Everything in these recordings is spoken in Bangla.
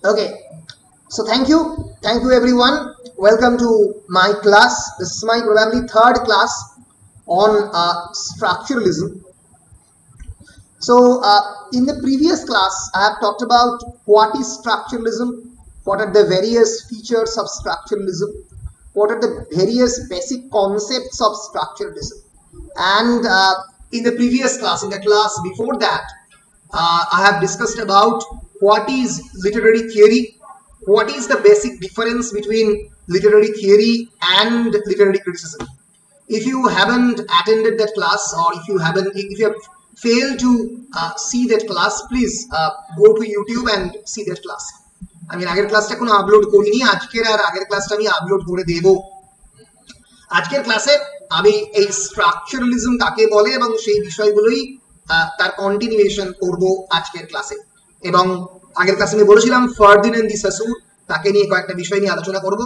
Okay, so thank you everyone. Welcome to my class. This is my probably third class on structuralism. So in the previous class, I have talked about what is structuralism, what are the various features of structuralism, what are the various basic concepts of structuralism, and in the previous class, in the class before that, I have discussed about what is literary theory, what is the basic difference between literary theory and literary criticism. If you haven't attended that class, or if you have failed to see that class, please go to YouTube and see that class. আমি আগের ক্লাসটা কোনো আপলোড করিনি, আজকের আর আগের ক্লাসটা আমি আপলোড করে দেব। আজকের ক্লাসে আমি এই স্ট্রাকচারালিজম কাকে বলে এবং সেই বিষয়গুলোই তার কন্টিনিউয়েশন করব আজকের ক্লাসে। এবং আগের ক্লাসে আমি বলেছিলাম ফার্দিনান্দ দি সাসুর, তাকে নিয়ে কয়েকটা বিষয় নিয়ে আলোচনা করব।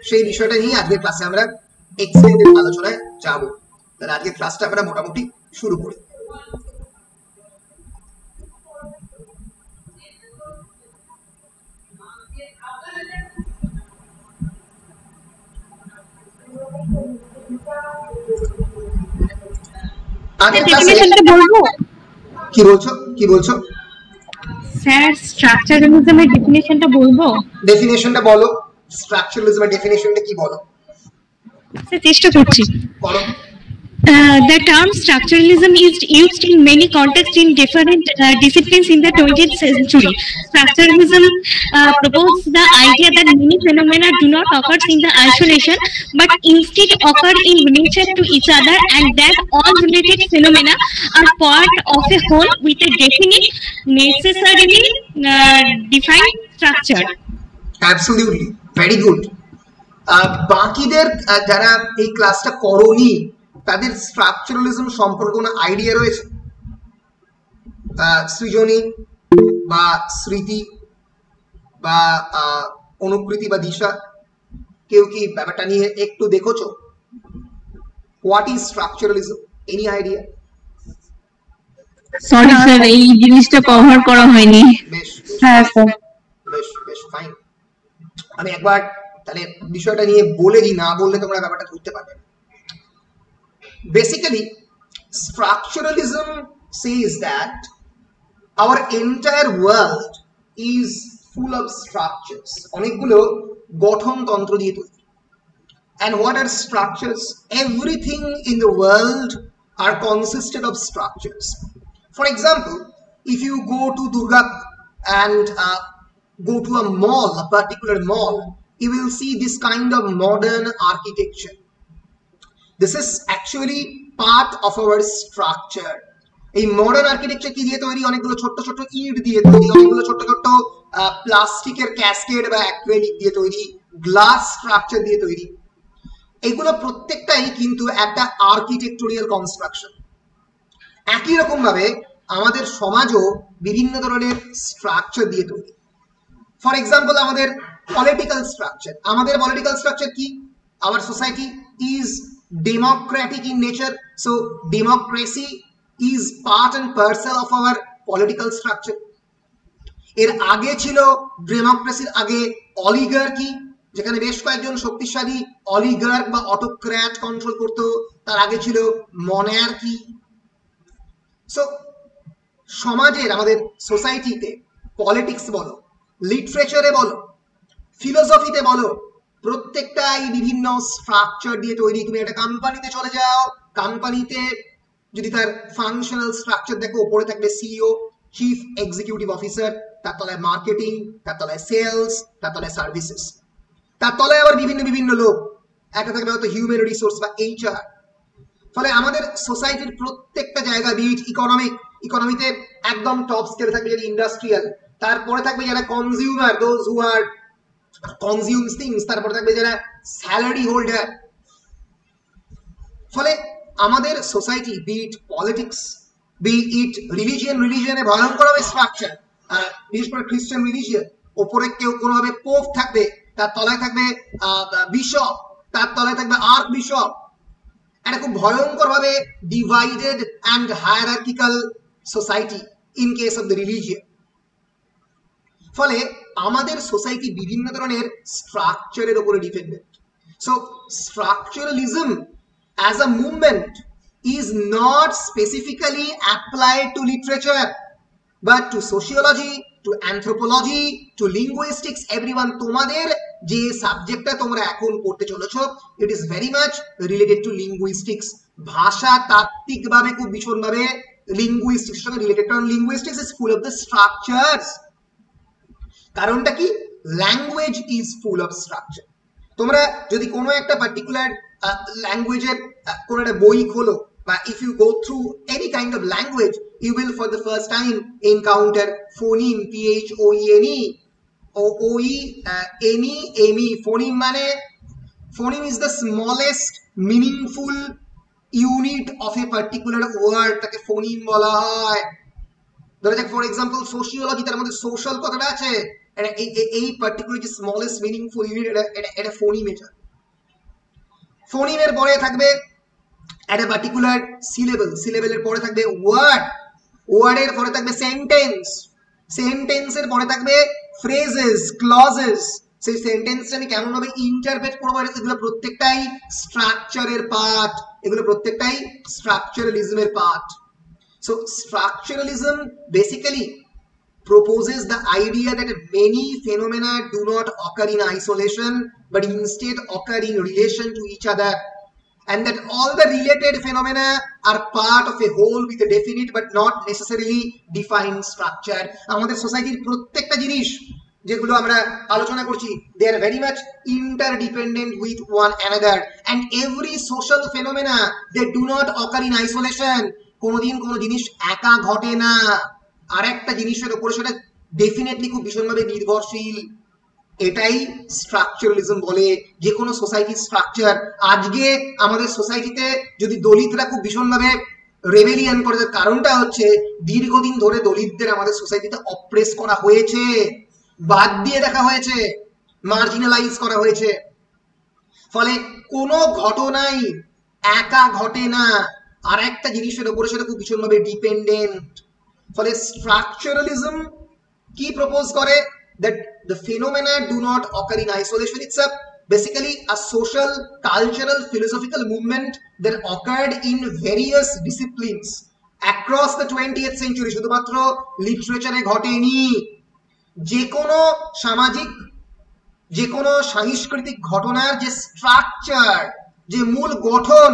সেই বিষয়টা নিয়ে আজকের ক্লাসে আমরা এক্সটেন্ডেড আলোচনায় যাব। তাহলে আজকের ক্লাসটা আমরা মোটামুটি শুরু করি। কি বলছো স্যার? স্ট্রাকচারালিজমের ডেফিনিশনটা বলবো? ডেফিনিশনটা বলো, স্ট্রাকচারালিজমের ডেফিনিশনটা কি বলো? স্যার চেষ্টা করছি। বলো। The term structuralism is used in many contexts in different disciplines in the 20th century. Structuralism proposes the idea that many phenomena do not occur in the isolation, but instead occur in relation to each other, and that all related phenomena are part of a whole with a definite, necessarily defined structure. Absolutely, very good. বাকিদের যারা এই ক্লাসটা করোনি তাদের স্ট্রাকচারালিজম সম্পর্কে কোনো আইডিয়া রয়েছে? সৃজনী বা স্মৃতি বা অনুকৃতি বা দিশা, কেউ কি ব্যাপারটা নিয়ে একটু দেখেছো? What is structuralism? Any idea? Sorry sir, এই জিনিসটা কভার করা হয়নি। হ্যাঁ স্যার, বেশ ফাইন। আমি একবার তাহলে বিষয়টা নিয়ে বলে দিই, না বললে তোমরা ব্যাপারটা ধরতে পারবে। Basically, structuralism says that our entire world is full of structures. অনেকগুলো গঠনতন্ত্র দিয়ে তৈরি। And what are structures? Everything in the world are consisted of structures. For example, if you go to Durga and go to a mall, a particular mall, you will see this kind of modern architecture. This is actually part of our structure. এই মডার্ন আর্কিটেকচার কি দিয়ে তৈরি? অনেকগুলো ছোট ছোট ইট দিয়ে তৈরি, অনেকগুলো ছোট ছোট প্লাস্টিকের ক্যাসকেড বা অ্যাক্রিলিক দিয়ে তৈরি, গ্লাস স্ট্রাকচার দিয়ে তৈরি। এগুলো প্রত্যেকটাই কিন্তু একটা আর্কিটেকটোরিয়াল কনস্ট্রাকশন। একই রকম ভাবে আমাদের সমাজও বিভিন্ন ধরনের স্ট্রাকচার দিয়ে তৈরি। ফর এক্সাম্পল, আমাদের পলিটিক্যাল স্ট্রাকচার। আমাদের পলিটিক্যাল স্ট্রাকচার কি? Our society is democratic in nature, so democracy is part and parcel of our political structure. এর আগে ছিল ডেমোক্রেসির আগে অলিগার্কি, যেখানে বেশ কয়েকজন শক্তিশালী অলিগার্ক বা অটোক্র্যাট কন্ট্রোল করতো। তার আগে ছিল মনার্কি। সো সমাজের, আমাদের সোসাইটিতে পলিটিক্স বলো, লিটারেচারে বলো, ফিলোসফিতে বলো, প্রত্যেকটাই বিভিন্ন স্ট্রাকচার দিয়ে তৈরি। তুমি একটা কোম্পানিতে চলে যাও, কোম্পানিতে যদি তার ফাংশনাল স্ট্রাকচার দেখো, উপরে থাকবে সিইও, চিফ এক্সিকিউটিভ অফিসার, তার তলায় মার্কেটিং, তার তলায় সেলস, তার তলায় সার্ভিসেস, তার তলায় আবার বিভিন্ন লোক, একটা থাকবে হয়তো হিউম্যান রিসোর্স বা এইচআর। ফলে আমাদের সোসাইটির প্রত্যেকটা জায়গা, বিট ইকোনমিতে একদম টপ স্কেলে থাকবে যারা ইন্ডাস্ট্রিয়াল, তারপরে থাকবে যারা consumer, those who are consumes things, তারপরে থাকবে যারা স্যালারি হোল্ডার। ফলে আমাদের society, be it politics, be it রিলিজিয়নে ভয়ঙ্কর হবে স্ট্রাকচার। বিশেষ করে খ্রিস্টান রিলিজিয়ন, ওপরে কেউ কোনোভাবে পোপ থাকবে, তার তলায় থাকবে বিশপ, তার তলায় থাকবে আর্ক বিশপ। একটা খুব ভয়ঙ্কর ভাবে divided and hierarchical society in case of the religion. ফলে আমাদের সোসাইটি বিভিন্ন ধরনের স্ট্রাকচারের উপরে dependent. So structuralism as a movement is not specifically applied to literature but to sociology, to anthropology, to linguistics. everyone, তোমাদের যে সাবজেক্টটা তোমরা এখন পড়তে চলেছো, it is very much related to linguistics. ভাষা তাত্ত্বিকভাবে খুব ভীষণভাবে লিঙ্গুইস্টিক্স সঙ্গে রিলেটেড, কারণ linguistics is full of the structures. কারণটা কি? Language is full of structure. তোমরা যদি কোনো একটা পার্টিকুলার ল্যাঙ্গুয়েজের কোনো একটা বই খোলো, বা if you go through any kind of language, you will for the first time encounter phoneme, phone, oe, phoneme মানে phoneme is the smallest meaningful unit of a particular word, তাকে phoneme বলা হয়। ধরা যাক ফর এক্সাম্পল সোশিওলজি, তার মধ্যে সোশ্যাল কথাটা আছে, এই পার্টিকুলার যে স্মলেস্ট মিনিংফুল ইউনিট, এটা ফোনিমে যায়। ফোনিমের পরে থাকবে একটা পার্টিকুলার সিলেবল, সিলেবলের পরে থাকবে ওয়ার্ড, ওয়ার্ডের পরে থাকবে সেন্টেন্স, সেন্টেন্সের পরে থাকবে ফ্রেজেস, ক্লজেস। সেই সেন্টেন্সটা আমি কেমন ভাবে ইন্টারপ্রেট করবো, এগুলো প্রত্যেকটাই স্ট্রাকচারের পার্ট, এগুলো প্রত্যেকটাই স্ট্রাকচারালিজমের part. So structuralism basically proposes the idea that many phenomena do not occur in isolation but instead occur in relation to each other, and that all the related phenomena are part of a whole with a definite but not necessarily defined structure. আমাদের সোসাইটির প্রত্যেকটা জিনিস যেগুলো আমরা আলোচনা করছি, they are very much interdependent with one another, and every social phenomena, they do not occur in isolation. কোনোদিন কোনো জিনিস একা ঘটে না, আর একটা জিনিসের উপরে সেটা ডেফিনেটলি খুব ভীষণভাবে নির্ভরশীল। এটাই স্ট্রাকচারালিজম বলে, যে কোনো সোসাইটির স্ট্রাকচার। আজকে আমাদের সোসাইটিতে যদি দলিতরা খুব ভীষণভাবে রেবেলিয়ন করে, কারণটা হচ্ছে দীর্ঘদিন ধরে দলিতদের আমাদের সোসাইটিতে অপ্রেস করা হয়েছে, বাদ দিয়ে দেখা হয়েছে, মার্জিনালাইজ করা হয়েছে। ফলে কোনো ঘটনাই একা ঘটে না, আর একটা জিনিসের উপরে সেটা খুব ভীষণভাবে ডিপেন্ডেন্ট। ফলে স্ট্রাকচারালিজম কি প্রপোজ করে? that the phenomena do not occur in isolation. It's a basically a social, cultural, philosophical movement that occurred in various disciplines across the 20th century. শুধুমাত্র লিটারেচারে ঘটেনি, যে কোনো সামাজিক, যে কোনো সাংস্কৃতিক ঘটনার যে স্ট্রাকচার, যে মূল গঠন,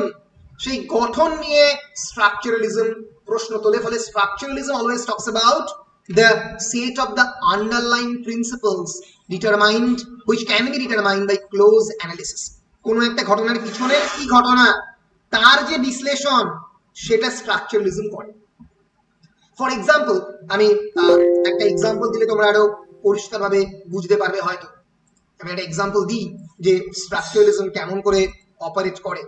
সেই গঠন নিয়ে স্ট্রাকচারালিজম প্রশ্ন তোলে। ফলে structuralism always talks about the set of the underlying principles determined, which can be determined by close analysis. কোনো একটা ঘটনার পিছনের কি ঘটনা, তার যে বিশ্লেষণ, সেটা স্ট্রাকচারালিজম করে। ফর এক্সাম্পল, আমি একটা এক্সাম্পল দিলে তোমরা আরো পরিষ্কারভাবে বুঝতে পারবে হয়তো। আমি একটা এক্সাম্পল দিই যে স্ট্রাকচারালিজম কেমন করে অপারেট করে।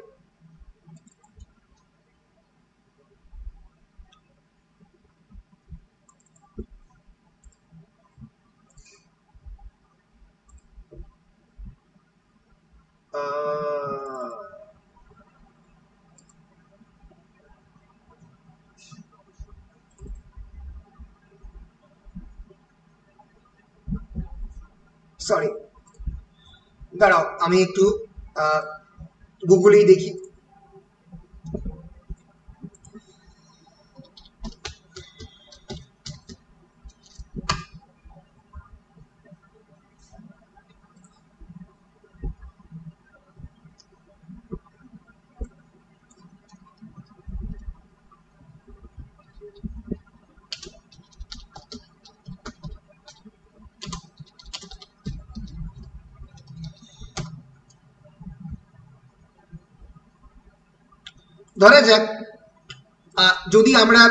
সরি, দাঁড়াও আমি একটু গুগলেই দেখি। ধরা যাক যদি আমরা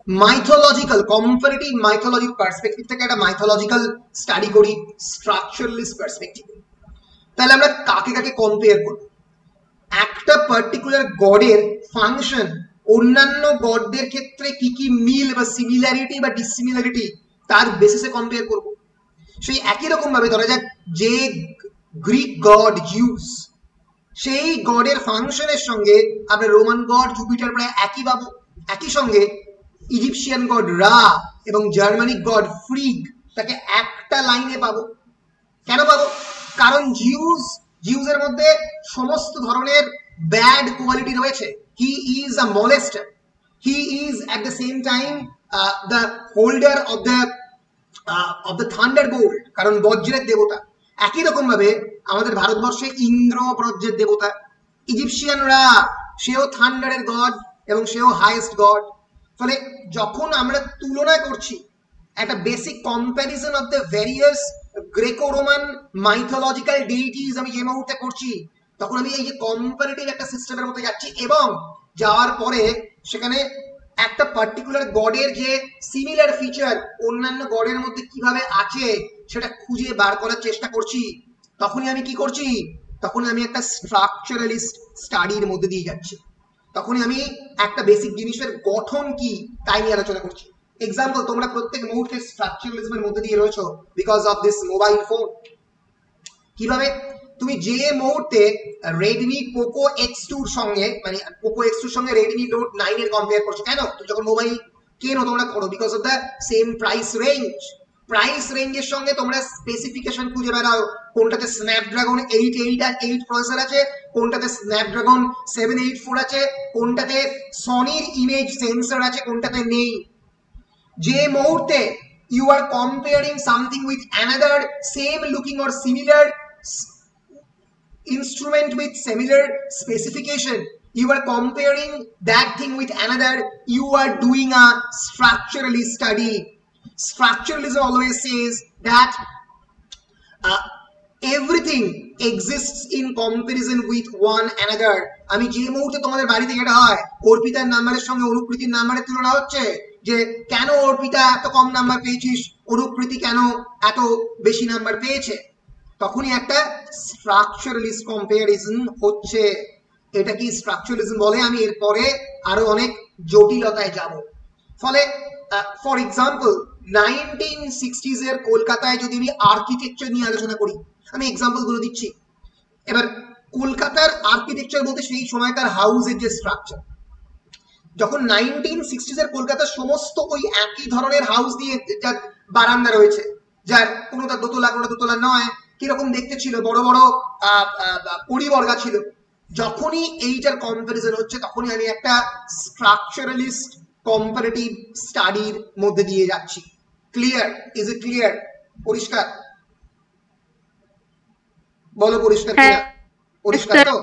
মাইথোলজিক্যাল, কম্পারেটিভ মাইথোলজির পার্সপেক্টিভ থেকে একটা মাইথোলজিক্যাল স্টাডি করি, স্ট্রাকচারালিস্ট পার্সপেক্টিভ, তাহলে আমরা কাকে কাকে কম্পেয়ার করব? একটা পার্টিকুলার গডের ফাংশন অন্যান্য গডদের ক্ষেত্রে কি কি মিল বা সিমিলারিটি বা ডিসিমিলারিটি, তার বেসিসে কম্পেয়ার করব। সেই একই রকম ভাবে ধরা যাক যে গ্রিক গড জিউস, সেই গডের ফাংশনের সঙ্গে আমরা রোমান গড জুপিটার প্রায় একই পাবো। একই সঙ্গে ইজিপশিয়ান গড রা এবং জার্মানিক গড ফ্রিগ, তাকে একটা লাইনে পাবো। কেন পাবো? কারণ জিউসের মধ্যে সমস্ত ধরনের ব্যাড কোয়ালিটি রয়েছে। He is a molester, he is at the same time the holder of the thunder bolt, কারণ বজ্রের দেবতা। একই রকম ভাবে আমাদের ভারতবর্ষে ইন্দ্র বজ্রের দেবতা, ইজিপশিয়ানরা সেও থান্ডারের গড এবং সেও হাইয়েস্ট গড। ফলে যখন আমরা তুলনা করছি, একটা basic comparison of the various Greco Roman mythological deities আমি যে মুহূর্তে করছি, তখন আমি এই যে কম্পারেটিভ একটা সিস্টেমের মধ্যে যাচ্ছি এবং যাওয়ার পরে সেখানে একটা পার্টিকুলার গডের যে সিমিলার ফিচার অন্যান্য গডের মধ্যে কিভাবে আছে সেটা খুঁজে বার করার চেষ্টা করছি। তখনই আমি কি করছি? তখন আমি একটা স্ট্রাকচারালিস্ট স্টাডির মধ্যে দিয়ে যাচ্ছি। তখনই আমি একটা বেসিক জিনিসের গঠন কি তাই নিয়ে আলোচনা করছি। এক্সাম্পল, তোমরা প্রত্যেক মুহূর্তে স্ট্রাকচারালিজমের মধ্যে দিয়ে রয়েছো because of this mobile phone. কিভাবে? তুমি যে মুহূর্তে রেডমি পোকো X2 এর সঙ্গে, মানে পোকো X2 এর সঙ্গে রেডমি নোট 9 এর কম্পেয়ার করছো, কেন? তুমি যখন মোবাইল কেনো তোমরা করো because of the same price range. Price রেঞ্জের সঙ্গে তোমরা স্পেসিফিকেশন খুঁজে বেড়াও, কোনটাতে স্ন্যাপড্রাগন 888 প্রসেসর আছে, কোনটাতে স্ন্যাপড্রাগন 784 আছে, কোনটাতে সনির ইমেজ সেন্সর আছে, কোনটাতে নেই। যে মুহূর্তে you are comparing something with another same looking or similar instrument with similar specification, you are comparing that thing with another, you are doing a structuralist study. Structuralism always says that everything exists in comparison with one another. আমি যে মুহূর্তে তোমাদের বাড়িতে যেটা হয়, অর্পিতার নাম্বারের সঙ্গে অনুকৃতির নাম্বারের তুলনা হচ্ছে, যে কেন অর্পিতা এত কম নাম্বার পেয়েছিস, অনুকৃতি কেন এত বেশি নাম্বার পেয়েছে, তখনই একটা স্ট্রাকচারালিস্ট কম্পারিজন হচ্ছে। এটা কি স্ট্রাকচারালিজম বলে। আমি এরপরে আরো অনেক জটিলতায় যাব। ফলে ফর এক্সাম্পল 1960s এর কলকাতায় যদি আমি আর্কিটেকচার নিয়ে আলোচনা করি, আমি এক্সাম্পল গুলো দিচ্ছি। এবার কলকাতার আর্কিটেকচার বলতে সেই সময়কার হাউসের যে স্ট্রাকচার, যখন 1960s এর কলকাতার সমস্ত ওই একই ধরনের হাউস দিয়ে যার বারান্দা রয়েছে, যার কোনোটা দোতলা কোনোটা দোতলা নয়, কিরকম দেখতে ছিল, বড় বড় পরিবর্গা ছিল। যখনই এইটার কম্পারিজন হচ্ছে, তখনই আমি একটা স্ট্রাকচারালিস্ট কম্পারেটিভ স্টাডির মধ্যে দিয়ে যাচ্ছি। ক্লিয়ার? Is it clear? পরিষ্কার? বলো পরিষ্কার কিনা? পরিষ্কার তো?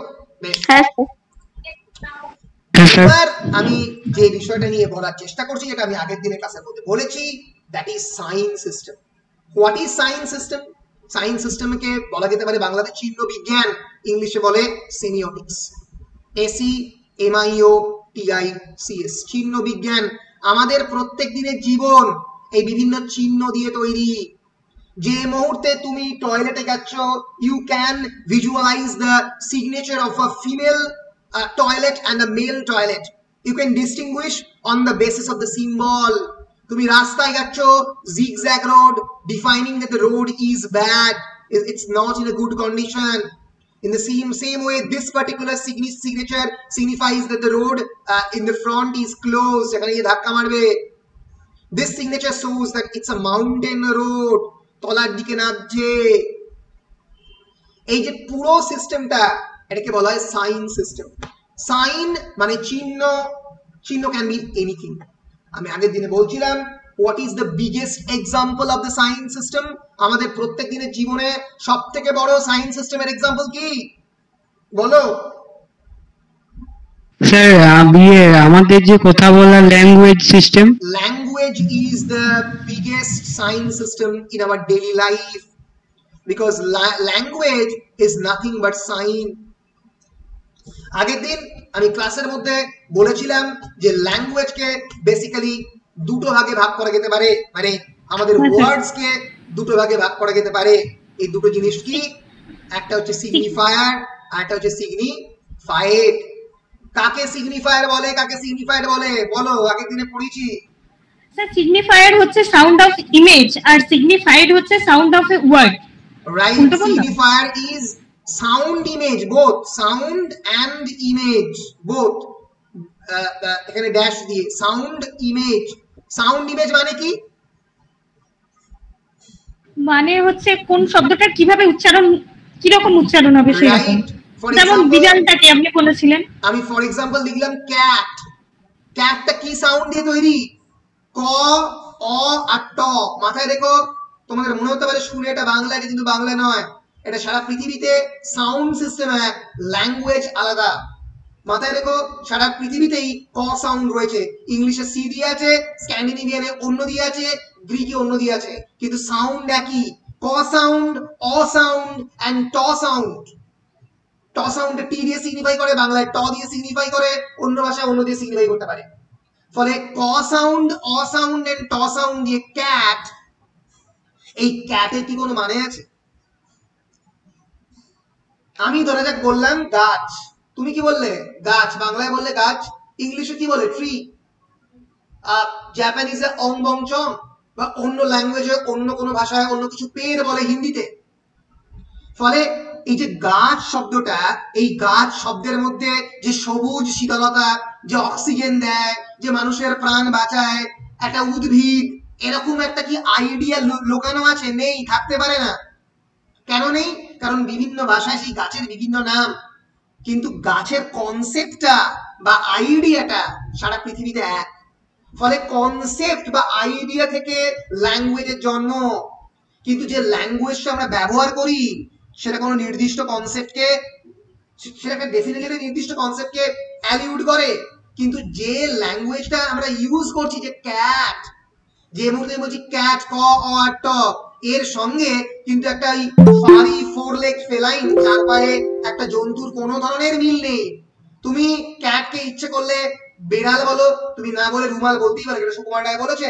এবার আমি যে বিষয়টা নিয়ে বলার চেষ্টা করছি, যেটা আমি আগের দিনের ক্লাসের মধ্যে বলেছি, that is sign system. What is sign system? Sign সিস্টেমকে বলা যেতে পারে বাংলাতে চিহ্ন বিজ্ঞান, ইংলিশে বলে সেমিওটিক্স। SEMIOTICS, চিহ্ন বিজ্ঞান। আমাদের প্রত্যেক দিনের জীবন এই বিভিন্ন চিহ্ন দিয়ে তৈরি। যে মুহূর্তে তুমি টয়লেটে যাচ্ছ, you can visualise the signature of a female toilet and a male toilet. You can distinguish on the basis of the symbol. তুমি রাস্তায় যাচ্ছ, zigzag road, defining that the road is bad, it's not in a good condition. In the same way, this particular signature signifies that the road in the front is closed. এখানে গিয়ে ধাক্কা মারবে। This signature shows that it's a mountain road, তলার দিকে নামছে। এই যে পুরো সিস্টেমটা, এটাকে বলা হয় সাইন সিস্টেম। সাইন মানে চিহ্ন, চিহ্ন ক্যান বি এনিথিং। আমি আগের দিনে বলছিলাম what is the biggest example of the sign system. আমাদের প্রত্যেক দিনের জীবনে সব থেকে বড় সাইন সিস্টেমের এক্সাম্পল কি বলো? স্যার আমাদের যে কথা বলার language system. Language is the biggest sign system in our daily life, because language is nothing but sign. আগের দিন আমি ক্লাসের মধ্যে বলেছিলাম যে ল্যাঙ্গুয়েজকে বেসিক্যালি দুটো ভাগে ভাগ করা যেতে পারে, মানে আমাদের ওয়ার্ডস কে দুটো ভাগে ভাগ করা যেতে পারে। এই দুটো জিনিস কি? একটা হচ্ছে সিগনিফায়ার আর একটা হচ্ছে সিগনিফাইড। কাকে সিগনিফায়ার বলে, কাকে সিগনিফাইড বলে বলো? আগের দিনে পড়েছি। স্যার সিগনিফায়ার হচ্ছে সাউন্ড অফ ইমেজ আর সিগনিফাইড হচ্ছে sound of a word. Right, signifier is sound image, both sound and image, both এখানে ড্যাশ দিয়ে sound image। sound image মানে কি? মানে হচ্ছে কোন শব্দটা কিভাবে উচ্চারণ, কিরকম উচ্চারণ হবে সেরকম। যেমন বিড়ালটাকে আপনি বলেছিলেন, আমি ফর এক্সাম্পল লিখলাম ক্যাট। ক্যাটটা কি সাউন্ড দিয়ে তৈরি? ক, অ আর ট। মাথায় রেখো, তোমাদের মনে হতে পারে শুনে এটা বাংলা, এটা কিন্তু বাংলা নয়, এটা সারা পৃথিবীতে সাউন্ড সিস্টেম এক, ল্যাঙ্গুয়েজ আলাদা। মাথায় রেখো, সারা পৃথিবীতেই ক সাউন্ড রয়েছে। ইংলিশে সি দিয়ে আছে, স্ক্যান্ডিনেভিয়ানে অন্য দিয়ে আছে, গ্রিকে অন্য দিয়ে আছে, কিন্তু সাউন্ড একই। ক সাউন্ড, অ সাউন্ড এন্ড ট সাউন্ড। ট সাউন্ড টি দিয়ে সিগনিফাই করে, বাংলায় ট দিয়ে সিগনিফাই করে, অন্য ভাষায় অন্য দিয়ে সিগনিফাই করতে পারে। ফলে ক সাউন্ড, অ সাউন্ড এন্ড ট সাউন্ড দিয়ে ক্যাট। এই ক্যাটের কি কোনো মানে আছে? আমি ধরা যাক বললাম গাছ, তুমি কি বললে? গাছ। বাংলায় বললে গাছ, ইংলিশে কি বলে? ট্রি। জাপানিজে অং বং চং, বা অন্য ল্যাঙ্গুয়েজে অন্য কোনো ভাষায় অন্য কিছু পেড় বলে হিন্দিতে। ফলে এই যে গাছ শব্দটা, এই গাছ শব্দের মধ্যে যে সবুজ শীতলতা, যে অক্সিজেন দেয়, যে মানুষের প্রাণ বাঁচায়, একটা উদ্ভিদ, এরকম একটা কি আইডিয়া লোকানো আছে? নেই, থাকতে পারে না। কেন নেই? কারণ বিভিন্ন ভাষায় সেই গাছের বিভিন্ন নাম, কিন্তু গাছের কনসেপ্টটা বা আইডিয়াটা সারা পৃথিবীতে এক। ফলে কনসেপ্ট বা আইডিয়া থেকে ল্যাঙ্গুয়েজের জন্ম। কিন্তু যে ল্যাঙ্গুয়েজটা আমরা ব্যবহার করি সেটা কোনো নির্দিষ্ট কনসেপ্টকে, সেটাকে ডেফিনেটলি নির্দিষ্ট কনসেপ্টকে অ্যালিউড করে। কিন্তু যে ল্যাঙ্গুয়েজটা আমরা ইউজ করছি, যে ক্যাট, যে মুহূর্তে বলছি ক্যাট, ক অ আর ট, এর সঙ্গে কিন্তু একটা ফারি ফোর লেগ ফেলাইন, চার পায়ে একটা জন্তুর কোনো ধরনের মিল নেই। তুমি ক্যাটকে ইচ্ছে করলে বেড়াল বলো, তুমি না বলে রুমাল বলতেই পারো, এটা সুকুমার রায় বলেছে।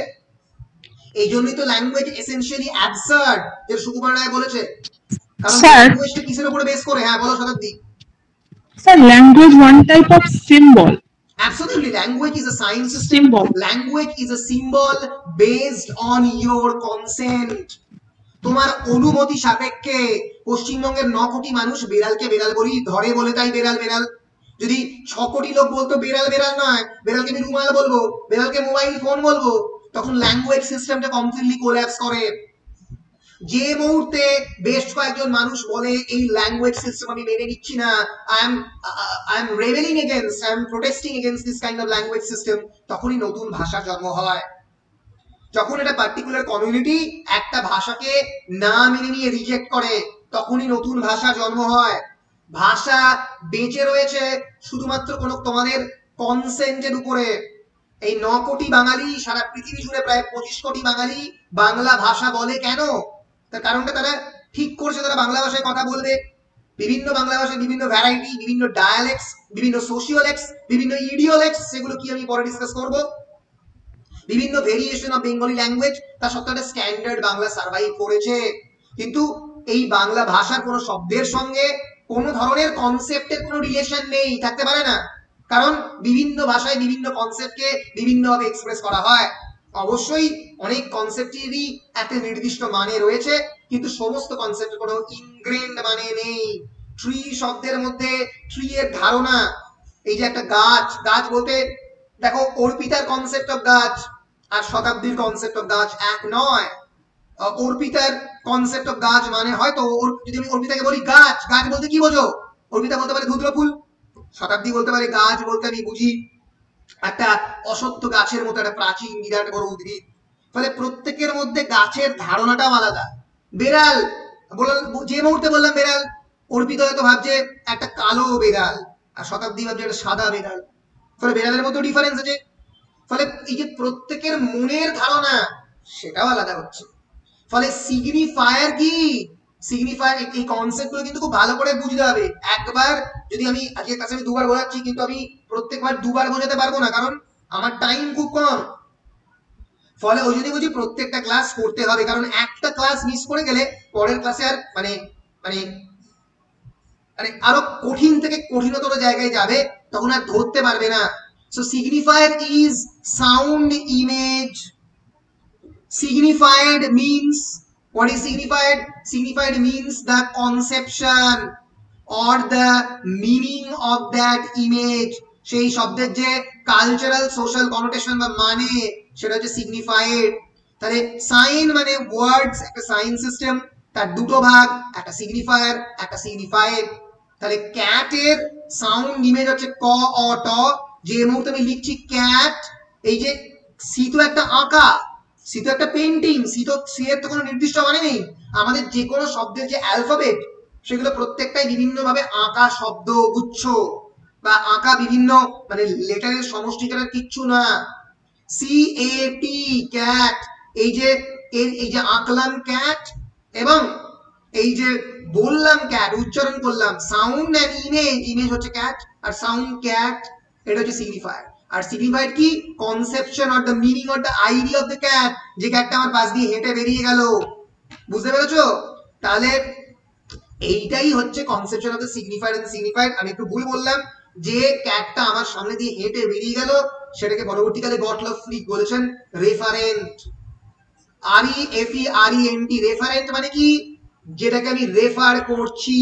এই জন্যই তো ল্যাঙ্গুয়েজ এসেনশিয়ালি অ্যাবসার্ড, যেটা সুকুমার রায় বলেছে। কারণ ল্যাঙ্গুয়েজটা কিসের উপরে বেস করে? হ্যাঁ বলো শতাব্দী। Sir, language one type of symbol. Absolutely, language is a science system. Symbol. Language is a symbol based on your consent. তোমার অনুমতি সাপেক্ষে পশ্চিমবঙ্গের 9 কোটি মানুষ বেড়ালকে বেড়াল বলি, ধরে বলে তাই বেড়াল বেড়াল। যদি 6 কোটি লোক বলতো বেড়াল বেড়াল নয়, বেড়ালকে আমি রুমাল বলবো, বেড়ালকে মোবাইল ফোন বলবো, তখন ল্যাঙ্গুয়েজ সিস্টেমটা কমপ্লিটলি কোল্যাপস করে। যে মুহূর্তে বেশ কয়েকজন মানুষ বলে এই ল্যাঙ্গুয়েজ সিস্টেম আমি মেনে নিচ্ছি না, I am rebelling against, I am protesting against this kind of language system, তখনই নতুন ভাষার জন্ম হয়। যখন একটা পার্টিকুলার কমিউনিটি একটা ভাষাকে না মেনে নিয়ে রিজেক্ট করে, তখনই নতুন ভাষা জন্ম হয়। ভাষা বেঁচে রয়েছে শুধুমাত্র কোনো তোমাদের কনসেন্টের উপরে। এই 9 কোটি বাঙালি, সারা পৃথিবী জুড়ে প্রায় 25 কোটি বাঙালি বাংলা ভাষা বলে কেন? তার কারণটা তারা ঠিক করছে, তারা বাংলা ভাষায় কথা বলবে। বিভিন্ন বাংলা ভাষায় বিভিন্ন ভ্যারাইটি, বিভিন্ন ডায়ালেক্টস, বিভিন্ন সোশিওলেক্টস, বিভিন্ন ইডিওলেক্টস, সেগুলো কি আমি পরে ডিসকাস করব। বিভিন্ন ভেরিয়েশন অফ বেঙ্গলি ল্যাঙ্গুয়েজ, তার সত্ত্বেও একটা স্ট্যান্ডার্ড বাংলা সার্ভাইভ করেছে। কিন্তু এই বাংলা ভাষার কোনো শব্দের সঙ্গে কোনো ধরনের কনসেপ্টের কোনো রিলেশন নেই, থাকতে পারে না। কারণ বিভিন্ন ভাষায় বিভিন্ন কনসেপ্টকে বিভিন্নভাবে এক্সপ্রেস করা হয়। অবশ্যই অনেক কনসেপ্টেরই একটা নির্দিষ্ট মানে রয়েছে, কিন্তু সমস্ত কনসেপ্টের কোনো ইনগ্রেন্ড মানে নেই। ট্রি শব্দের মধ্যে ট্রি এর ধারণা, এই যে একটা গাছ, গাছ বলতে দেখো অর্পিতার কনসেপ্ট অফ গাছ আর শতাব্দীর কনসেপ্ট অফ গাছ এক নয়। অর্পিতার কনসেপ্ট অফ গাছ মানে হয়তো, যদি আমি অর্পিতাকে বলি গাছ, গাছ বলতে কি বোঝো? অর্পিতা বলতে পারে ধুদ্র ফুল, শতাব্দী বলতে পারে গাছ বলতে আমি বুঝি একটা অসত্য গাছের মতো একটা প্রাচীন বিরাট বড় উদ্ভিদ। ফলে প্রত্যেকের মধ্যে গাছের ধারণাটাও আলাদা। বেড়াল যে মুহূর্তে বললাম বেড়াল, অর্পিত হয়তো ভাবছে একটা কালো বেড়াল, আর শতাব্দী ভাবছে একটা সাদা বেড়াল। ফলে বেড়ালের মধ্যে ডিফারেন্স আছে। ফলে এই যে প্রত্যেকের মনের ধারণা সেটাও আলাদা হচ্ছে। ফলে সিগনিফায়ার কি, সিগনিফায়ার এই কনসেপ্টগুলো কিন্তু খুব ভালো করে বুঝতে হবে। একবার যদি আমি আজকে ক্লাসে আমি 2 বার বোঝাচ্ছি, কিন্তু আমি প্রত্যেকবার 2 বার বোঝাতে পারবো না, কারণ আমার টাইম খুব কম। ফলে ওই যদি বুঝি প্রত্যেকটা ক্লাস করতে হবে, কারণ একটা ক্লাস মিস করে গেলে পরের ক্লাসে আর মানে মানে মানে আরো কঠিন থেকে কঠিনতর জায়গায় যাবে, তখন আর ধরতে পারবে না। So signifier is sound image. Signified means, what is signified? Signified means the conception or the meaning of that image. সেই শব্দের যে কালচারাল সোশ্যাল কনোটেশন বা মানে, সেটা হচ্ছে signified। তাহলে সাইন মানে ওয়ার্ডস, একটা সাইন সিস্টেম, তার দুটো ভাগ, একটা সিগনিফায়ার একটা সিগনিফায়েড। তাহলে ক্যাটের সাউন্ড ইমেজ হচ্ছে ক অ ট। যে মুহূর্তে আমি লিখছি ক্যাট, এই যে সি তো একটা আঁকা, সি তো একটা পেন্টিং, সি এর তো কোনো নির্দিষ্ট মানে নেই। আমাদের যে কোনো শব্দের যে অ্যালফাবেট সেগুলো প্রত্যেকটাই বিভিন্ন ভাবে আঁকা শব্দ গুচ্ছ বা আঁকা বিভিন্ন মানে লেটারের সমষ্টি ছাড়া কিচ্ছু না। সি এ টি ক্যাট, এই যে আঁকলাম ক্যাট এবং এই যে বললাম ক্যাট, উচ্চারণ করলাম, সাউন্ড এন্ড ইমেজ হচ্ছে ক্যাট, আর সাউন্ড ক্যাট এটা হচ্ছে সিগনিফায়ার। আর সিগনিফায়ার কি? Conception or the meaning or the idea of the cat, যে ক্যাটটা আমার পাশ দিয়ে হেঁটে বেরিয়ে গেল। বুঝতে পেরেছো? তাহলে এইটাই হচ্ছে কনসেপশন অফ দ্য সিগনিফায়ার এন্ড সিগনিফাইড। আমি একটু ভুল বললাম, যে ক্যাটটা আমার সামনে দিয়ে হেঁটে বেরিয়ে গেল সেটাকে পরবর্তীকালে গটলফ ফ্লিক বলেছেন রেফারেন্ট। REFERENT, রেফারেন্ট মানে কি? যেটাকে আমি রেফার করছি,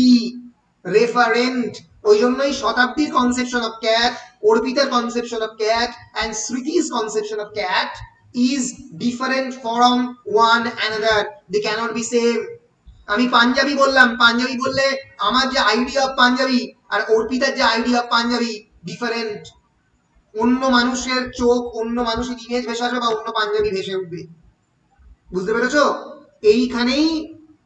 রেফারেন্ট। ওই জন্যই শতাব্দীর কনসেপশন অফ ক্যাট, অর্পিতার কনসেপশন অফ ক্যাট এন্ড স্মৃতি's conception of cat is different from one another, they cannot be same. আমি পাঞ্জাবি বললাম, পাঞ্জাবি বললে আমার যে আইডিয়া অফ পাঞ্জাবি আর অর্পিতার যে আইডিয়া অফ পাঞ্জাবি ডিফারেন্ট। অন্য মানুষের চোখ, অন্য মানুষের ইমেজ ভেসে আসবে বা অন্য পাঞ্জাবি ভেসে উঠবে। বুঝতে পেরেছো? এইখানেই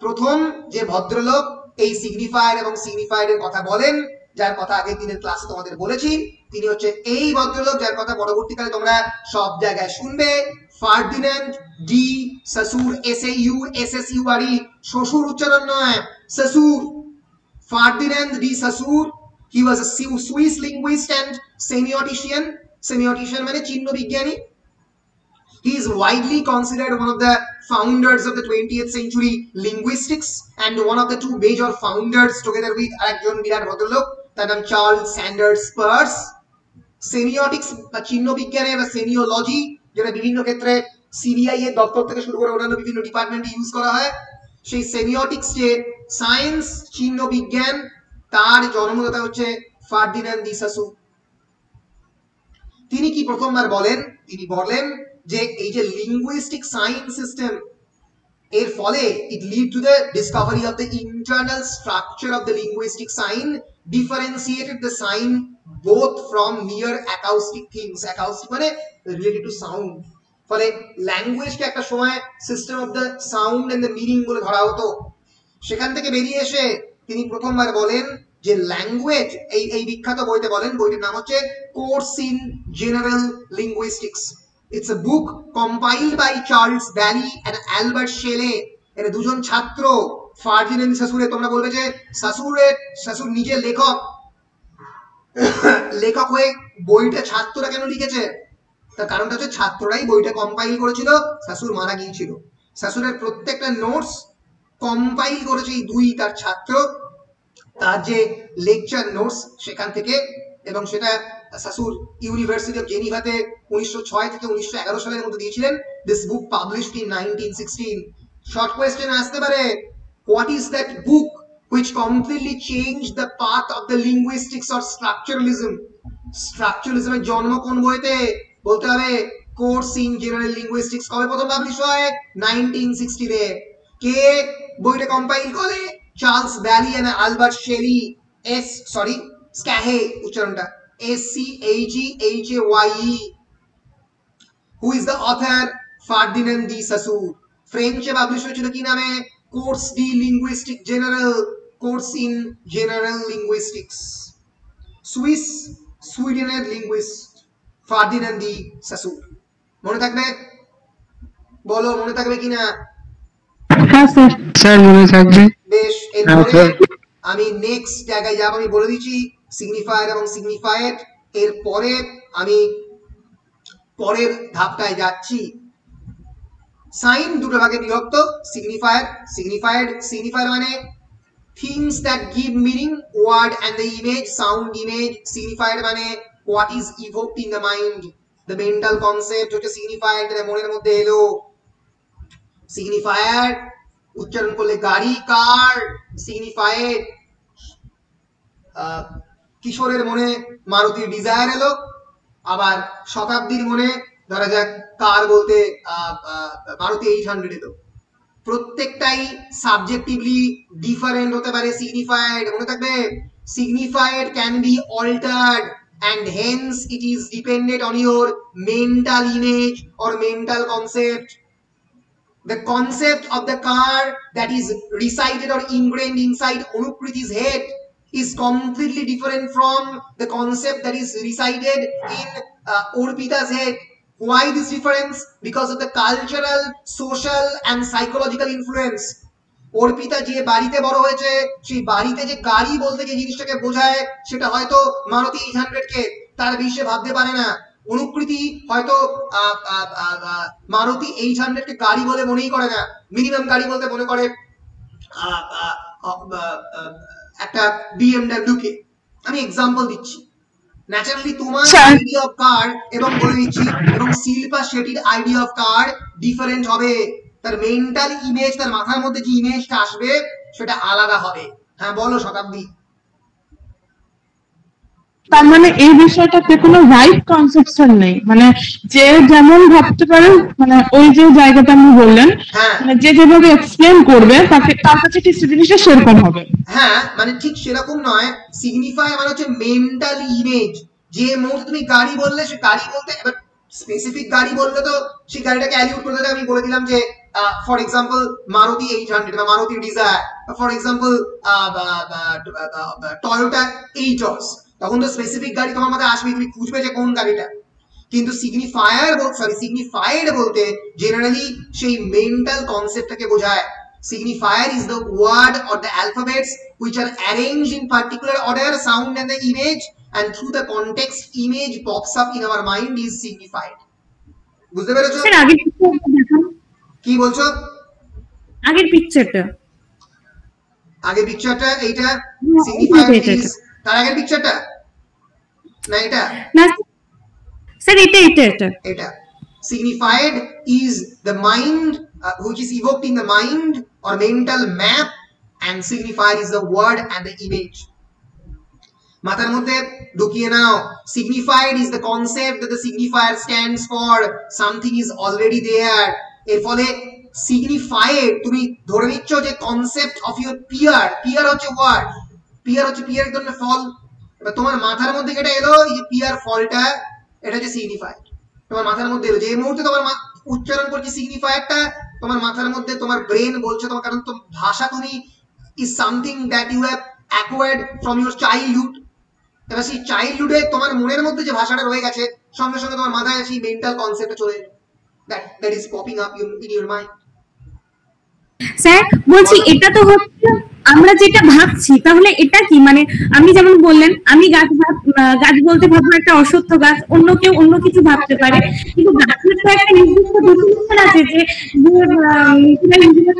প্রথম যে ভদ্রলোক এই সিগনিফায়ার এবং সিগনিফাইড এর কথা বলেন, যার কথা আগের দিনের ক্লাসে তোমাদের বলেছি, তিনি হচ্ছে এই ভদ্রলোক যার কথা পরবর্তীকালে তোমরা সব জায়গায় শুনবে, ফার্ডিন্যান্ড ডি সাসুর। SAUR, শ্বশুর উচ্চারণ নয়, Saussure. Ferdinand de Saussure, he was a Swiss linguist and semiotician. Semiotician মানে চিহ্ন বিজ্ঞানী। He is widely considered one of the founders of the 20th century linguistics and one of the two major founders together with আরেকজন বিরাট ভদ্রলোক, তার নাম চার্লস স্যান্ডার্স পার্স। সেমিওটিক্স বা চিহ্ন বিজ্ঞানের বা সেমিওলজি, যেটা বিভিন্ন ক্ষেত্রে CBI এর দপ্তর থেকে শুরু করে অন্যান্য বিভিন্ন ডিপার্টমেন্টে ইউজ করা হয়, সেই সেমিওটিক্স যে সায়েন্স চিহ্ন বিজ্ঞান, তার জন্মদাতা হচ্ছে ফার্ডিন্যান্ড ডি সাসুর। তিনি কি প্রথমবার বলেন? তিনি বলেন যে এই যে লিঙ্গুইস্টিক সাইন সিস্টেম, এর ফলে it lead to the discovery of the internal structure of the linguistic sign, differentiated the sign both from mere acoustic things. Acoustic মানে related to sound. ফলে ল্যাঙ্গুয়েজকে একটা সময় system of the sound and the meaning বলে ধরা হতো। সেখান থেকে বেরিয়ে এসে তিনি প্রথমবার বলেন যে ল্যাঙ্গুয়েজ, এই বিখ্যাত বইতে বলেন, বইটির নাম হচ্ছে course in general linguistics. It's a book compiled by Charles Bailey and Albert Shelley. এরা দুজন ছাত্র, ফার্ডিন্যান্ড সাসুরে। তোমরা বলবে যে সাসুর নিজে লেখক হয়ে বইটা ছাত্ররা কেন লিখেছে? তার কারণটা হচ্ছে ছাত্ররাই বইটা কম্পাইল করেছিল, সাসুর মারা গিয়েছিল। সাসুরের প্রত্যেকটা নোটস কম্পাইল করেছে এই দুই তার ছাত্র, তার যে লেকচার নোটস সেখান থেকে, এবং সেটা সাসুর ইউনিভার্সিটি অফ জেনিভাতে 1906 থেকে 1911 সালের মধ্যে দিয়েছিলেন। This book published in 1916। Short question আসতে পারে, what is that book which completely changed the path of the linguistics or structuralism? Structuralism এর জন্ম কোন বইতে? বলতে হবে কোর্স ইন জেনারেল লিঙ্গুইস্টিক্স। কবে প্রথম পাবলিশ হয়? 1960 তে। কে বইটা কম্পাইল করে? Charles Bally and Albert Shelley. Sechehaye উচ্চারণটা, SCHEHAYE। Who is the author? Ferdinand de Saussure. ফ্রেঞ্চে পাবলিশ হয়েছিল কি নামে? Course de linguistic general, course in general linguistics. সুইডেনের লিঙ্গুইস্ট ফার্ডিন্যান্ড ডি সাসুর। মনে থাকবে? বলো মনে থাকবে কিনা? হ্যাঁ স্যার। স্যার মনে থাকবে। বেশ, এরপরে আমি নেক্সট জায়গায় যাব। আমি বলে দিচ্ছি সিগনিফায়ার এবং সিগনিফায়েড। এরপরে আমি পরের ধাপটায় যাচ্ছি। সাইন দুটো ভাগে বিভক্ত, সিগনিফায়ার, সিগনিফায়েড। সিগনিফায়ার মানে things that give meaning, word and the image, sound, image. Signified মানে what is evoked in the mind, the mental concept হচ্ছে signified, যেটা মনের মধ্যে এলো। signified উচ্চারণ করলে গাড়ি, কার। signified কিশোরের মনে মারুতির ডিজায়ার এলো, আবার শতাব্দীর মনে ধরা যাক কার বলতে মারুতি 800 এলো, প্রত্যেকটাই সাবজেক্টিভলি ডিফারেন্ট হতে পারে। সিগনিফাইড মনে থাকবে, signified can be altered and hence it is dependent on your mental image or mental concept. The concept of the car that is resided or ingrained inside Anukriti's head is completely different from the concept that is resided in Orpita's head. Why this difference? Because of the cultural, social and psychological influence. Arpita যে বাড়িতে বড় হয়েছে, সেই বাড়িতে যে গাড়ি বলতে যে জিনিসটাকে বোঝায় সেটা হয়তো মারুতি 800 কে তার বিষয়ে ভাবতে পারে না। অনুকৃতি হয়তো মারুতি 800 কে গাড়ি বলে মনেই করে না, মিনিমাম গাড়ি বলতে মনে করে একটা BMW কে। আমি এক্সাম্পল দিচ্ছি। ন্যাচারালি তোমার আইডিয়া অফ কার এবং বলে দিচ্ছি এবং শিল্পা শেঠির আইডিয়া অফ কার ডিফারেন্ট হবে, তার মেন্টাল ইমেজ, তার মাথার মধ্যে যে ইমেজটা আসবে সেটা আলাদা হবে। হ্যাঁ বলো শতাব্দী। তার মানে এই বিষয়টাতে কোনো রাইট কনসেপশন নেই, মানে যে যেমন ভাবতে পারে, মানে ওই যে জায়গাটা আপনি বললেন, মানে যে যেভাবে এক্সপ্লেন করবে তাকে তার কাছে ঠিক জিনিসটা সেরকম হবে। হ্যাঁ মানে ঠিক সেরকম নয়। সিগনিফাই মানে হচ্ছে মেন্টাল ইমেজ। যে মুহূর্তে তুমি গাড়ি বললে, সে গাড়ি বলতে এবার স্পেসিফিক গাড়ি বললে তো সেই গাড়িটাকে অ্যালিউট করতে আমি বলে দিলাম যে ফর এক্সাম্পল মারুতি 800 বা Maruti desire, for example Toyota eights, তখন তো স্পেসিফিক গাড়ি তোমার মাথায় আসবে, তুমি খুঁজবে যে কোন গাড়িটা। কিন্তু সিগনিফাইড বলতে জেনারেলি সেই মেন্টাল কনসেপ্টটাকে বোঝায়। Signifier is the word or the alphabets which are arranged in particular order, sound and the image, and through the context image pops up in our mind is signified. বুঝতে পেরেছো? স্যার আগের পিকচারটা দেখান। কি বলছো? আগের পিকচারটা। আগের পিকচারটা এইটা signified is তার আগের পিকচারটা না এটা? না স্যার এটা signified is the mind which is evoked in the mind or mental map, and signified is the word and the image. মাথার মধ্যে ঢুকিয়ে নাও, signified is the concept that the signifier stands for, something is already there। এর ফলে signified তুমি ধরে নিচ্ছ যে concept of your peer হচ্ছে word, peer হচ্ছে peer এর জন্য ফল। এবার তোমার মাথার মধ্যে যেটা এলো, এই যে peer ফলটা, এটা হচ্ছে signified। তোমার মাথার মধ্যে এলো, যে মুহূর্তে তোমার উচ্চারণ করছি সিগনিফায়ারটা, তোমার মাথার মধ্যে তোমার ব্রেন বলছে তোমার, কারণ তো ভাষা তুমি is something that you have acquired from your childhood। এবার সেই চাইল্ডহুডে তোমার মনের মধ্যে যে ভাষাটা রয়ে গেছে, সঙ্গে সঙ্গে তোমার মাথায় সেই মেন্টাল কনসেপ্টে চলে এলো, that is popping up in your mind। Sir বলছি এটা তো হচ্ছে আমরা যেটা ভাবছি, তাহলে এটা কি, মানে আপনি যেমন বললেন আমি গাছ বলতে ভাববো একটা অসত্য গাছ, অন্য কেউ অন্য কিছু ভাবতে পারে, কিন্তু গাছের তো একটা নির্দিষ্ট ডেফিনিশন আছে যে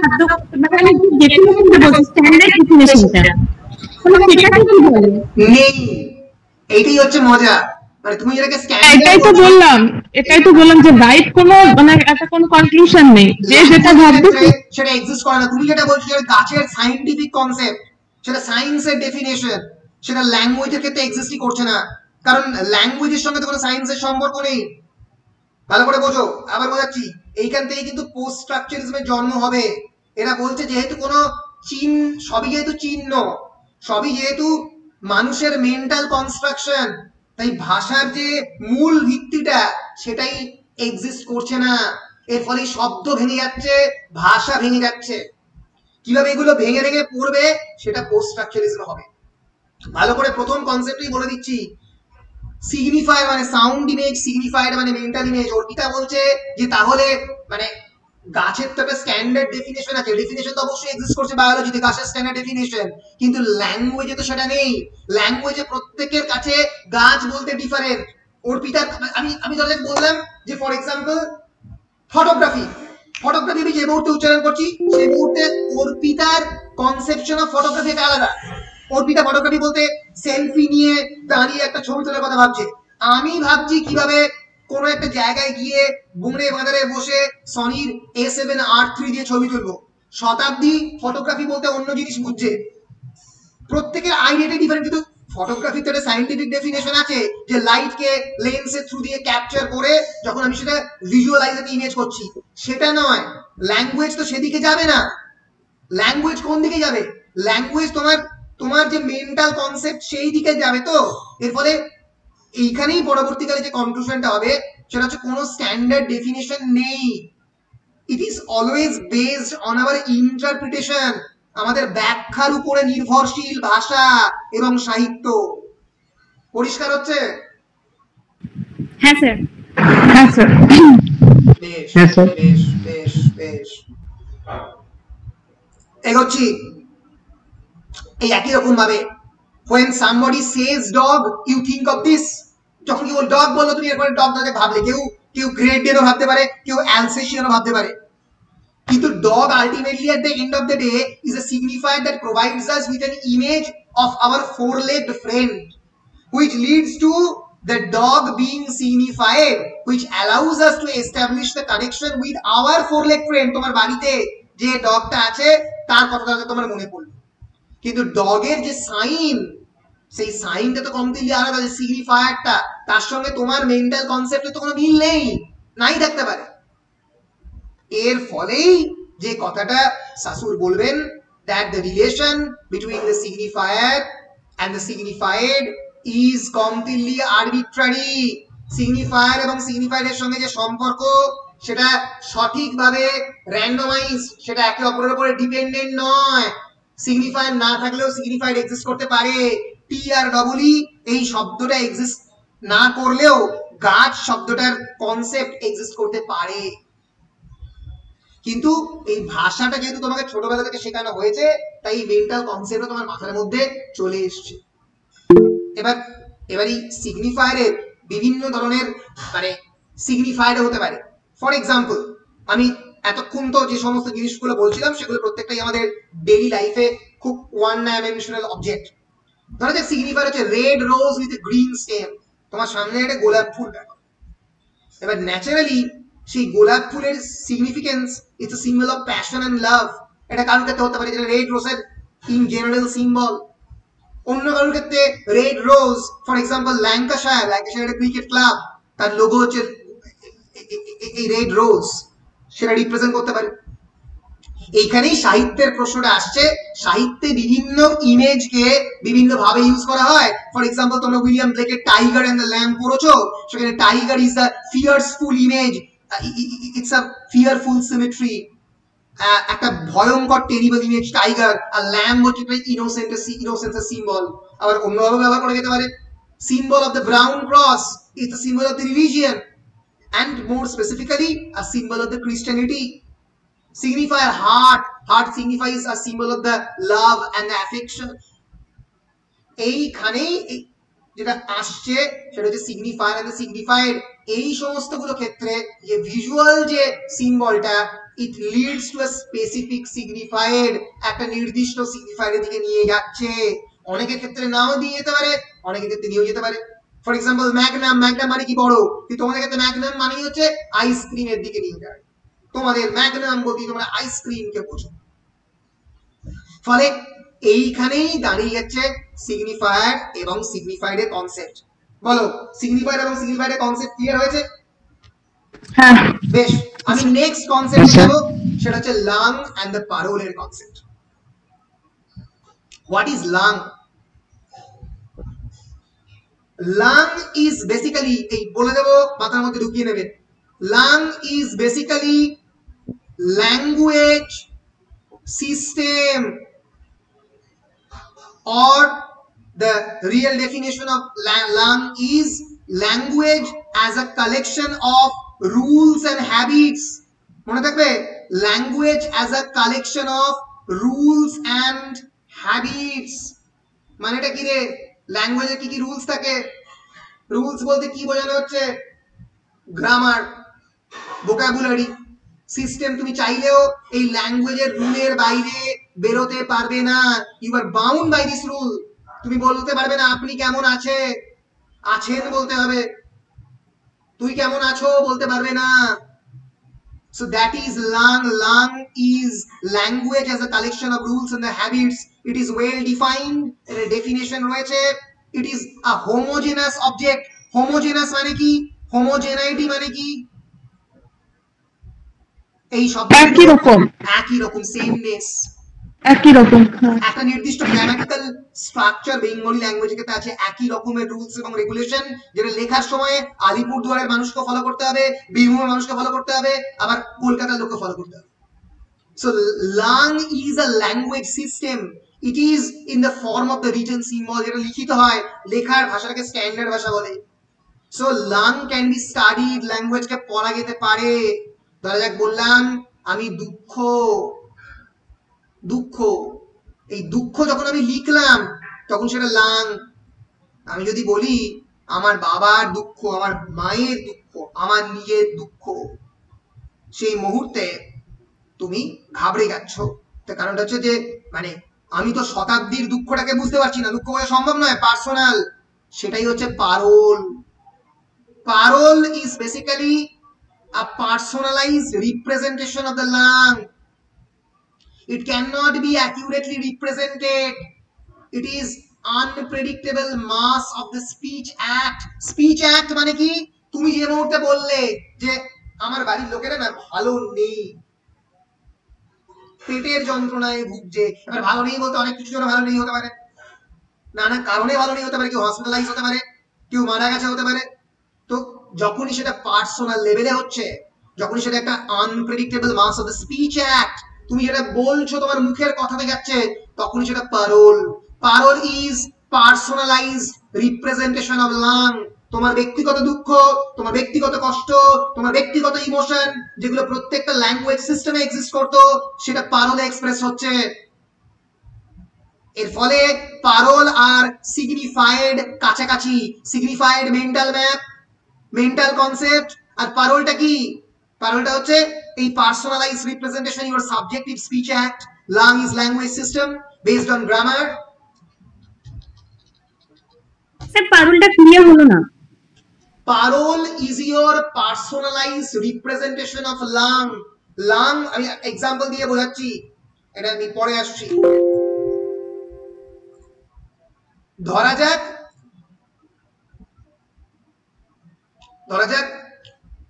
খাদ্য, মানে আমি ডেফিনিশনটা বলছি, স্ট্যান্ডার্ড ডেফিনিশনটা, তাহলে সেটা কি বলে নেই। এইটাই হচ্ছে মজা, মানে তুমি যেটাকে স্ট্যান্ডার্ড, এটাই তো বললাম যে রাইট কোনো মানে একটা কোনো কনক্লুশন নেই, যে যেটা ভাববে সেটা এক্সিস্ট করে না। তুমি যেটা বলছো যে গাছের সায়েন্টিফিক কনসেপ্ট, সেটা সায়েন্সের ডেফিনেশন, সেটা ল্যাঙ্গুয়েজের ক্ষেত্রে এক্সিস্টই করছে না, কারণ ল্যাঙ্গুয়েজের সঙ্গে তো কোনো সায়েন্সের সম্পর্ক নেই। ভালো করে বোঝো, আবার বোঝাচ্ছি, এইখান থেকে কিন্তু পোস্ট স্ট্রাকচারিজমের জন্ম হবে। এরা বলছে যেহেতু কোনো সবই যেহেতু চিহ্ন, সবই যেহেতু মানুষের মেন্টাল কনস্ট্রাকশন, তাই ভাষার যে মূল ভিত্তিটা সেটাই এক্সিস্ট করছে না। এর ফলে শব্দ ভেঙে যাচ্ছে, ভাষা ভেঙে যাচ্ছে। কিভাবে এগুলো ভেঙে ভেঙে পড়বে সেটা পোস্ট স্ট্রাকচারিজম হবে। ভালো করে প্রথম কনসেপ্টই বলে দিচ্ছি, সিগনিফায়ার মানে সাউন্ড ইমেজ, সিগনিফায়ার মানে মেন্টাল ইমেজ। অর্পিতা বলছে যে তাহলে মানে গাছের তো একটা স্ট্যান্ডার্ড ডেফিনেশন আছে, ডেফিনেশন তো অবশ্যই এক্সিস্ট করছে বায়োলজিতে, গাছের স্ট্যান্ডার্ড ডেফিনেশন, কিন্তু ল্যাঙ্গুয়েজে তো সেটা নেই। ল্যাঙ্গুয়েজে প্রত্যেকের কাছে গাছ বলতে ডিফারেন্ট। অর্পিতা আমি ধরে বললাম যে ফর এক্সাম্পল ফটোগ্রাফি আমি যে মুহূর্তে উচ্চারণ করছি সেই মুহূর্তে অর্পিতার কনসেপশন অফ ফটোগ্রাফি একটা আলাদা। অর্পিতা ফটোগ্রাফি বলতে সেলফি নিয়ে দাঁড়িয়ে একটা ছবি তোলার কথা ভাবছে, আমি ভাবছি কিভাবে কোনো একটা জায়গায় গিয়ে বনে বাজারে বসে সনির A7R3 দিয়ে ছবি তুলবো। শতাব্দী ফটোগ্রাফি বলতে অন্য জিনিস বুঝছে। প্রত্যেকের আইডিয়াটা ডিফারেন্ট, কিন্তু ফটোগ্রাফিতে একটা সায়েন্টিফিক ডেফিনেশন আছে যে লাইট কে লেন্সের থ্রু দিয়ে ক্যাপচার করে যখন আমি সেটা ভিজুয়ালাইজ একটা ইমেজ করছি, সেটা নয়। ল্যাঙ্গুয়েজ তো সেদিকে যাবে না। ল্যাঙ্গুয়েজ কোন দিকে যাবে? ল্যাঙ্গুয়েজ তোমার যে মেন্টাল কনসেপ্ট সেই দিকে যাবে। তো এর ফলে এইখানেই পরবর্তীকালে যে কনক্লুশনটা হবে সেটা হচ্ছে কোনো স্ট্যান্ডার্ড ডেফিনেশন নেই। It is always based on our interpretation, আমাদের ব্যাখ্যার উপরে নির্ভরশীল ভাষা এবং সাহিত্য। পরিষ্কার হচ্ছে? হ্যাঁ স্যার। হ্যাঁ স্যার। বেশ হ্যাঁ স্যার। বেশ বেশ বেশ, এগোচ্ছি। এই একই রকম ভাবে when somebody says dog you think of this, যখন কেউ ডগ বললো তুমি এরপরে ডগ ধরে ভাবলে, কেউ গ্রেট ডেনও ভাবতে পারে, কেউ অ্যালসেশিয়ানও ভাবতে পারে, কিন্তু dog ultimately at the end of the day is a signifier that provides us with an image of our four-legged friend, which leads to the dog being signified, which allows us to establish the connection with our four-legged friend. তোমার বাড়িতে যে ডগটা আছে তার কথাটা তোমার মনে পড়লো, কিন্তু ডগের যে সাইন, সেই সাইনটা তো কমপ্লিটলি আলাদা, যে সিগনিফায়ারটা, তার সঙ্গে তোমার মেন্টাল কনসেপ্টে তো কোনো মিল নেই, নাই থাকতে পারে। এর ফলেই যে কথাটা শাশুর বলবেন, that the relation between the signifier and the signified is completely arbitrary. সিগনিফায়ার এবং সিগনিফাইড এর সঙ্গে যে সম্পর্ক সেটা সঠিকভাবে র্যান্ডমাইজ, সেটা একে অপরের উপরে ডিপেন্ডেন্ট নয়। সিগনিফায়ার না থাকলেও সিগনিফাইড এক্সিস্ট করতে পারে। টি আর ডবল ই এই শব্দটা এক্সিস্ট না করলেও গাছ শব্দটার কনসেপ্ট এক্সিস্ট করতে পারে। কিন্তু এই ভাষাটা যেহেতু তোমাকে ছোটবেলা থেকে শেখানো হয়েছে, তাই এই মেন্টাল কনসেপ্টও তোমার মাথার মধ্যে চলে এসছে। এবার এই সিগনিফায়ারের বিভিন্ন ধরনের মানে সিগনিফায়ার হতে পারে। ফর এক্সাম্পল, আমি এতক্ষণ তো যে সমস্ত জিনিসগুলো বলছিলাম সেগুলো প্রত্যেকটাই আমাদের ডেইলি লাইফে খুব ওয়ান ডাইমেনশনাল অবজেক্ট। ধরো যে সিগনিফায়ার হচ্ছে red rose with green stem, তোমার সামনে একটা গোলাপ ফুল দেখো। এবার ন্যাচারালি সেই গোলাপ ফুলের significance it's a symbol of passion and love. এটা কারোর ক্ষেত্রে হতে পারে যেটা রেড রোজের ইন জেনারেল সিম্বল, অন্য কারোর ক্ষেত্রে red rose, for example Lancashire একটা ক্রিকেট ক্লাব, তার লোগো হচ্ছে এই রেড রোজ, সেটা রিপ্রেজেন্ট করতে পারে। এইখানেই সাহিত্যের প্রশ্নটা আসছে। সাহিত্যে বিভিন্ন ইমেজকে বিভিন্ন ভাবে ইউজ করা হয়। ফর এক্সাম্পল, তোমরা উইলিয়াম ব্লেকের টাইগার এন্ড দ্য ল্যাম্ব পড়েছো, সেখানে tiger is the fearsome image, it's a fearful symmetry, একটা ভয়ঙ্কর টেরিবল ইমেজ টাইগার, আর ল্যাম্ব হচ্ছে ইনোসেন্সের সিম্বল। আবার অন্যভাবে ব্যবহার করা যেতে পারে, symbol of the brown cross is the symbol of the religion, and more specifically a symbol of the Christianity. Signifier heart signifies a symbol of the love and the affection. এইখানেই যেটা আসছে সেটা হচ্ছে সিগনিফায়ার এন্ড দ্য সিগনিফাইড। এই সমস্ত গুলো ক্ষেত্রে যে ভিজুয়াল যে সিম্বলটা, it leads to a specific signified, একটা নির্দিষ্ট সিগনিফায়ারের দিকে নিয়ে যাচ্ছে। অনেকের ক্ষেত্রে নাও দিয়ে যেতে পারে, অনেকের ক্ষেত্রে নিয়েও যেতে পারে। ফর এক্সাম্পল ম্যাগনাম মানে কি বড়, কিন্তু তোমাদের ক্ষেত্রে ম্যাগনাম মানেই হচ্ছে আইসক্রিমের দিকে নিয়ে যায়। তোমাদের ম্যাগনাম বলতে তোমরা আইসক্রিমকে বোঝো। ফলে এইখানেই দাঁড়িয়ে যাচ্ছে সিগনিফায়ার এবং সিগনিফাইডের কনসেপ্ট। বলো, সিগনিফায়ার এবং সিগনিফাইডের কনসেপ্ট ক্লিয়ার হয়েছে? হ্যাঁ। বেশ, আমি নেক্সট কনসেপ্টে যাব, সেটা হচ্ছে লাং এন্ড দ্য পারোলের concept. What is langue? Langue is basically, এই বলে দেবো মাথার মধ্যে ঢুকিয়ে নেবেন, langue is basically language system, or the real definition of lung is language as a collection of rules and habits. মনে থাকবে, language as a collection of rules and habits। মানেটা কি রে? ল্যাঙ্গুয়েজে কি কি রুলস থাকে? রুলস বলতে কি বোঝানো হচ্ছে? Grammar, vocabulary. সিস্টেম, তুমি চাইলেও এই ল্যাঙ্গুয়েজের রুলের বাইরে বেরোতে পারবে না। You are bound by this rule. তুমি বলতে পারবে না আপনি কেমন আছেন বলতে হবে, তুই কেমন আছো বলতে পারবে না। So that is lung. Lung is language as a collection of rules and the habits. It is well defined. এর ডেফিনেশন রয়েছে। It is a homogeneous object. Homogeneous মানে কি? হোমোজেনাইটি মানে কি? এই শব্দ একই রকম, একই রকম, সেমনেস, একই রকম। একটা নির্দিষ্ট গ্রামাটিক্যাল স্ট্রাকচার বেঙ্গলি ল্যাঙ্গুয়েজে ক্ষেত্রে আছে, একই রকমের রুলস এবং রেগুলেশন, যেটা লেখার সময় আলিপুরদুয়ারের মানুষকে ফলো করতে হবে, বীরভূমের মানুষকে ফলো করতে হবে, আবার কলকাতার লোককে ফলো করতে হবে। So langue is a language system. It is in the form of the written symbol, যেটা লিখিত হয়, লেখার ভাষাটাকে স্ট্যান্ডার্ড ভাষা বলে। So langue can be studied, ল্যাঙ্গুয়েজকে পড়া যেতে পারে। ধরা যাক বললাম আমি দুঃখ, দুঃখ, এই দুঃখ যখন আমি লিখলাম তখন সেটা লাং। আমি যদি বলি আমার বাবার দুঃখ, আমার মায়ের দুঃখ, আমার নিজের দুঃখ, সেই মুহূর্তে তুমি ঘাবড়ে যাচ্ছ। তার কারণটা হচ্ছে যে মানে আমি তো শতাব্দীর দুঃখটাকে বুঝতে পারছি না, দুঃখ বলা সম্ভব নয়, পার্সোনাল। সেটাই হচ্ছে parole. Parole is basically a personalized representation of the lung. It cannot be accurately represented. It is unpredictable mass of the speech act. Speech act মানে কি? তুমি যে মুহূর্তে বললে যে আমার বাড়ির লোকেরা না ভালো নেই, পেটের যন্ত্রণায় ভুগছে। এবার ভালো নেই বলতে অনেক কিছু জন্য ভালো নেই হতে পারে, নানা কারণে ভালো নেই হতে পারে, কেউ হসপিটালাইজ হতে পারে, কেউ মারা গেছে হতে পারে। তো যখনই সেটা পার্সোনাল লেভেলে হচ্ছে, যখনই সেটা একটা unpredictable mass of the speech act, তুমি যেটা বলছো তোমার মুখের কথাতে যাচ্ছে, তখনই সেটা parole. Parole is personalized representation of langue. তোমার ব্যক্তিগত দুঃখ, তোমার ব্যক্তিগত কষ্ট, তোমার ব্যক্তিগত ইমোশন, যেগুলো প্রত্যেকটা ল্যাঙ্গুয়েজ সিস্টেমে এক্সিস্ট করতো, সেটা পারোলে এক্সপ্রেস হচ্ছে। এর ফলে পারোল আর সিগনিফাইড কাছাকাছি। Signified mental map, mental concept, আর পারোলটা কি? পারোলটা হচ্ছে এই personalized representation, your subjective speech act. Langue is language system based on grammar. Sir পারোলটা ক্লিয়ার হলো না। Parole is your personalized representation of langue. Langue আমি এক্সাম্পল দিয়ে বোঝাচ্ছি, এটা আমি পরে আসছি। ধরা যাক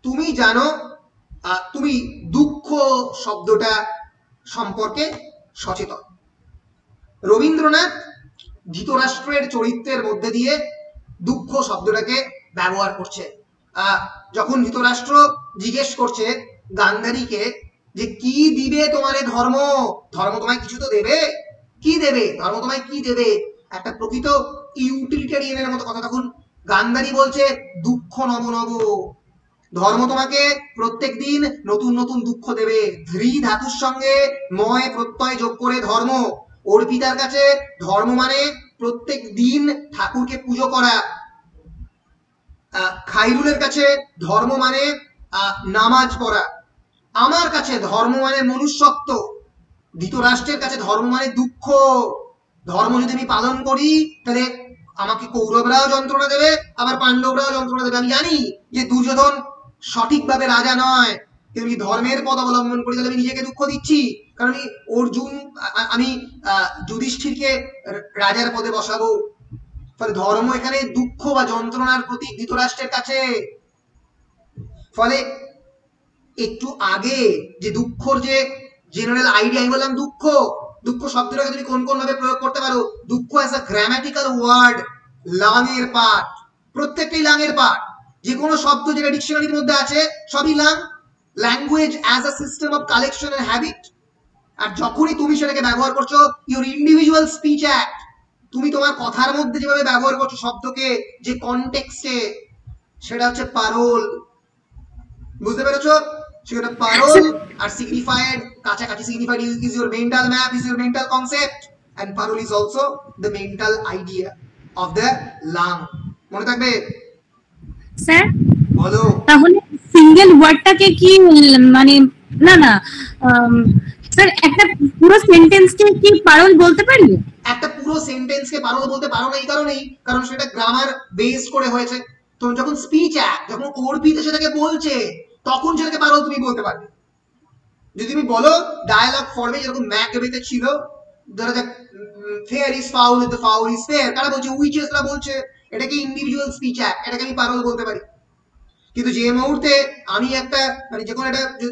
তুমি জানো, তুমি দুঃখ শব্দটা সম্পর্কে সচেতন। রবীন্দ্রনাথ ধৃতরাষ্ট্রের চরিত্রের মধ্যে দিয়ে দুঃখ শব্দটাকে ব্যবহার করছে। যখন ধৃতরাষ্ট্র জিজ্ঞেস করছে গান্ধারীকে যে কি দিবে তোমারে ধর্ম, ধর্ম তোমায় কিছু তো দেবে, কি দেবে ধর্ম তোমায়, কি দেবে, একটা প্রকৃত ইউটিলিটারিয়ানের মতো কথা। তখন গান্ধারী বলছে দুঃখ নব নব, ধর্ম তোমাকে প্রত্যেক দিন নতুন নতুন দুঃখ দেবে। ধ্রি ধাতুর সঙ্গে ময় প্রত্যয় যোগ করে ধর্ম। অর্পিতার কাছে ধর্ম মানে প্রত্যেক দিন ঠাকুরকে পুজো করা। খাইরুলের কাছে ধর্ম মানে নামাজ পড়া। আমার কাছে ধর্ম মানে মনুষ্যত্ব। ধৃতরাষ্ট্রের কাছে ধর্ম মানে দুঃখ। ধর্ম যদি আমি পালন করি তাহলে আমাকে কৌরবরাও যন্ত্রণা দেবে, আবার পাণ্ডবরাও যন্ত্রণা দেবে। আমি জানি যে দুর্যোধন সঠিকভাবে রাজা নয়, কিন্তু আমি ধর্মের পথ অবলম্বন করি তাহলে আমি নিজেকে দুঃখ দিচ্ছি, কারণ আমি যুধিষ্ঠিরকে রাজার পদে বসাবো। ফলে ধর্ম এখানে দুঃখ বা যন্ত্রণার প্রতীক ধৃতরাষ্ট্রের কাছে। ফলে একটু আগে যে দুঃখর যে জেনারেল আইডিয়া, আমি বললাম দুঃখ, দুঃখ শব্দটাকে তুমি কোন কোন ভাবে প্রয়োগ করতে পারো। দুঃখ as a grammatical word, langue এর পার্ট, প্রত্যেকটাই লাং এর পার্ট। যে কোনো শব্দ যেটা ডিকশনারির মধ্যে আছে সবই langue. Language as a system of collection and habit. আর যখনই তুমি সেটাকে ব্যবহার করছো, ইউর ইন্ডিভিজুয়াল স্পিচ অ্যাক্ট, তুমি তোমার কথার মধ্যে যেভাবে ব্যবহার করছো শব্দকে, যে কনটেক্সটে, সেটা হচ্ছে পারোল। বুঝতে পেরেছো? সেটা পারোল আর সিগনিফাইড কাছাকাছি। Signified is your mental map, is your mental concept, and parole is also the mental idea of the langue. মনে থাকবে? স্যার বলো। তাহলে সিঙ্গেল ওয়ার্ডটাকে কি মানে না না স্যার একটা পুরো সেন্টেন্সকে কি পারোল বলতে পারি? একটা পুরো সেন্টেন্সকে পারোল বলতে পারো না, এই কারণেই কারণ সেটা গ্রামার বেস করে হয়েছে। তো যখন স্পিচ অ্যাক্ট, যখন অর্পিত সেটাকে বলছে, তখন সেটাকে পারোল তুমি বলতে পারবে। যদি তুমি বলো ডায়ালগ ফর্মে, যেরকম ম্যাকবেথে ছিল ধরা যাক fair is foul the foul is fair, কারা বলছে? উইচেসরা বলছে। এটাকে ইন্ডিভিজুয়াল স্পিচ অ্যাক্ট, এটাকে আমি পাগল বলতে পারি। কিন্তু যে মুহূর্তে আমি একটা মানে যে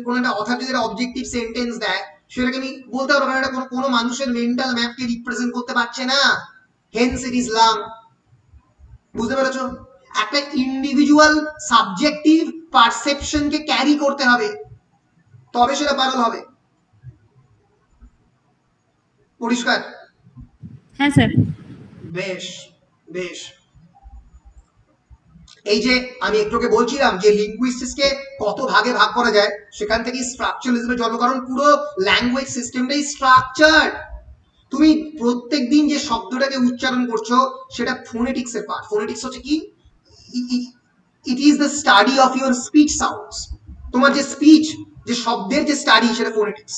কোনো একটা অথর যদি একটা অবজেক্টিভ সেন্টেন্স দেয়, সেটাকে আমি বলতে পারবো কারণ এটা কোনো মানুষের মেন্টাল ম্যাপকে রিপ্রেজেন্ট করতে পারছে না, হেন্স ইট ইজ লাং। বুঝতে পেরেছো? একটা ইন্ডিভিজুয়াল সাবজেক্টিভ পারসেপশনকে ক্যারি করতে হবে, তবে সেটা পাগল হবে। পরিষ্কার? হ্যাঁ স্যার। বেশ বেশ। এই যে আমি একটুকে বলছিলাম যে লিঙ্গুইস্টিক্সকে কত ভাগে ভাগ করা যায়, সেখান থেকে স্ট্রাকচারালিজমের জন্ম। কারণ পুরো ল্যাঙ্গুয়েজ সিস্টেমটাই স্ট্রাকচারড। তুমি প্রত্যেকদিন যে শব্দটাকে উচ্চারণ করছো সেটা ফোনেটিক্সের পার্ট। ফোনেটিক্স হচ্ছে কি? It is the study of your speech sounds. তোমার যে স্পিচ, যে শব্দের যে স্টাডি, সেটা ফোনেটিক্স।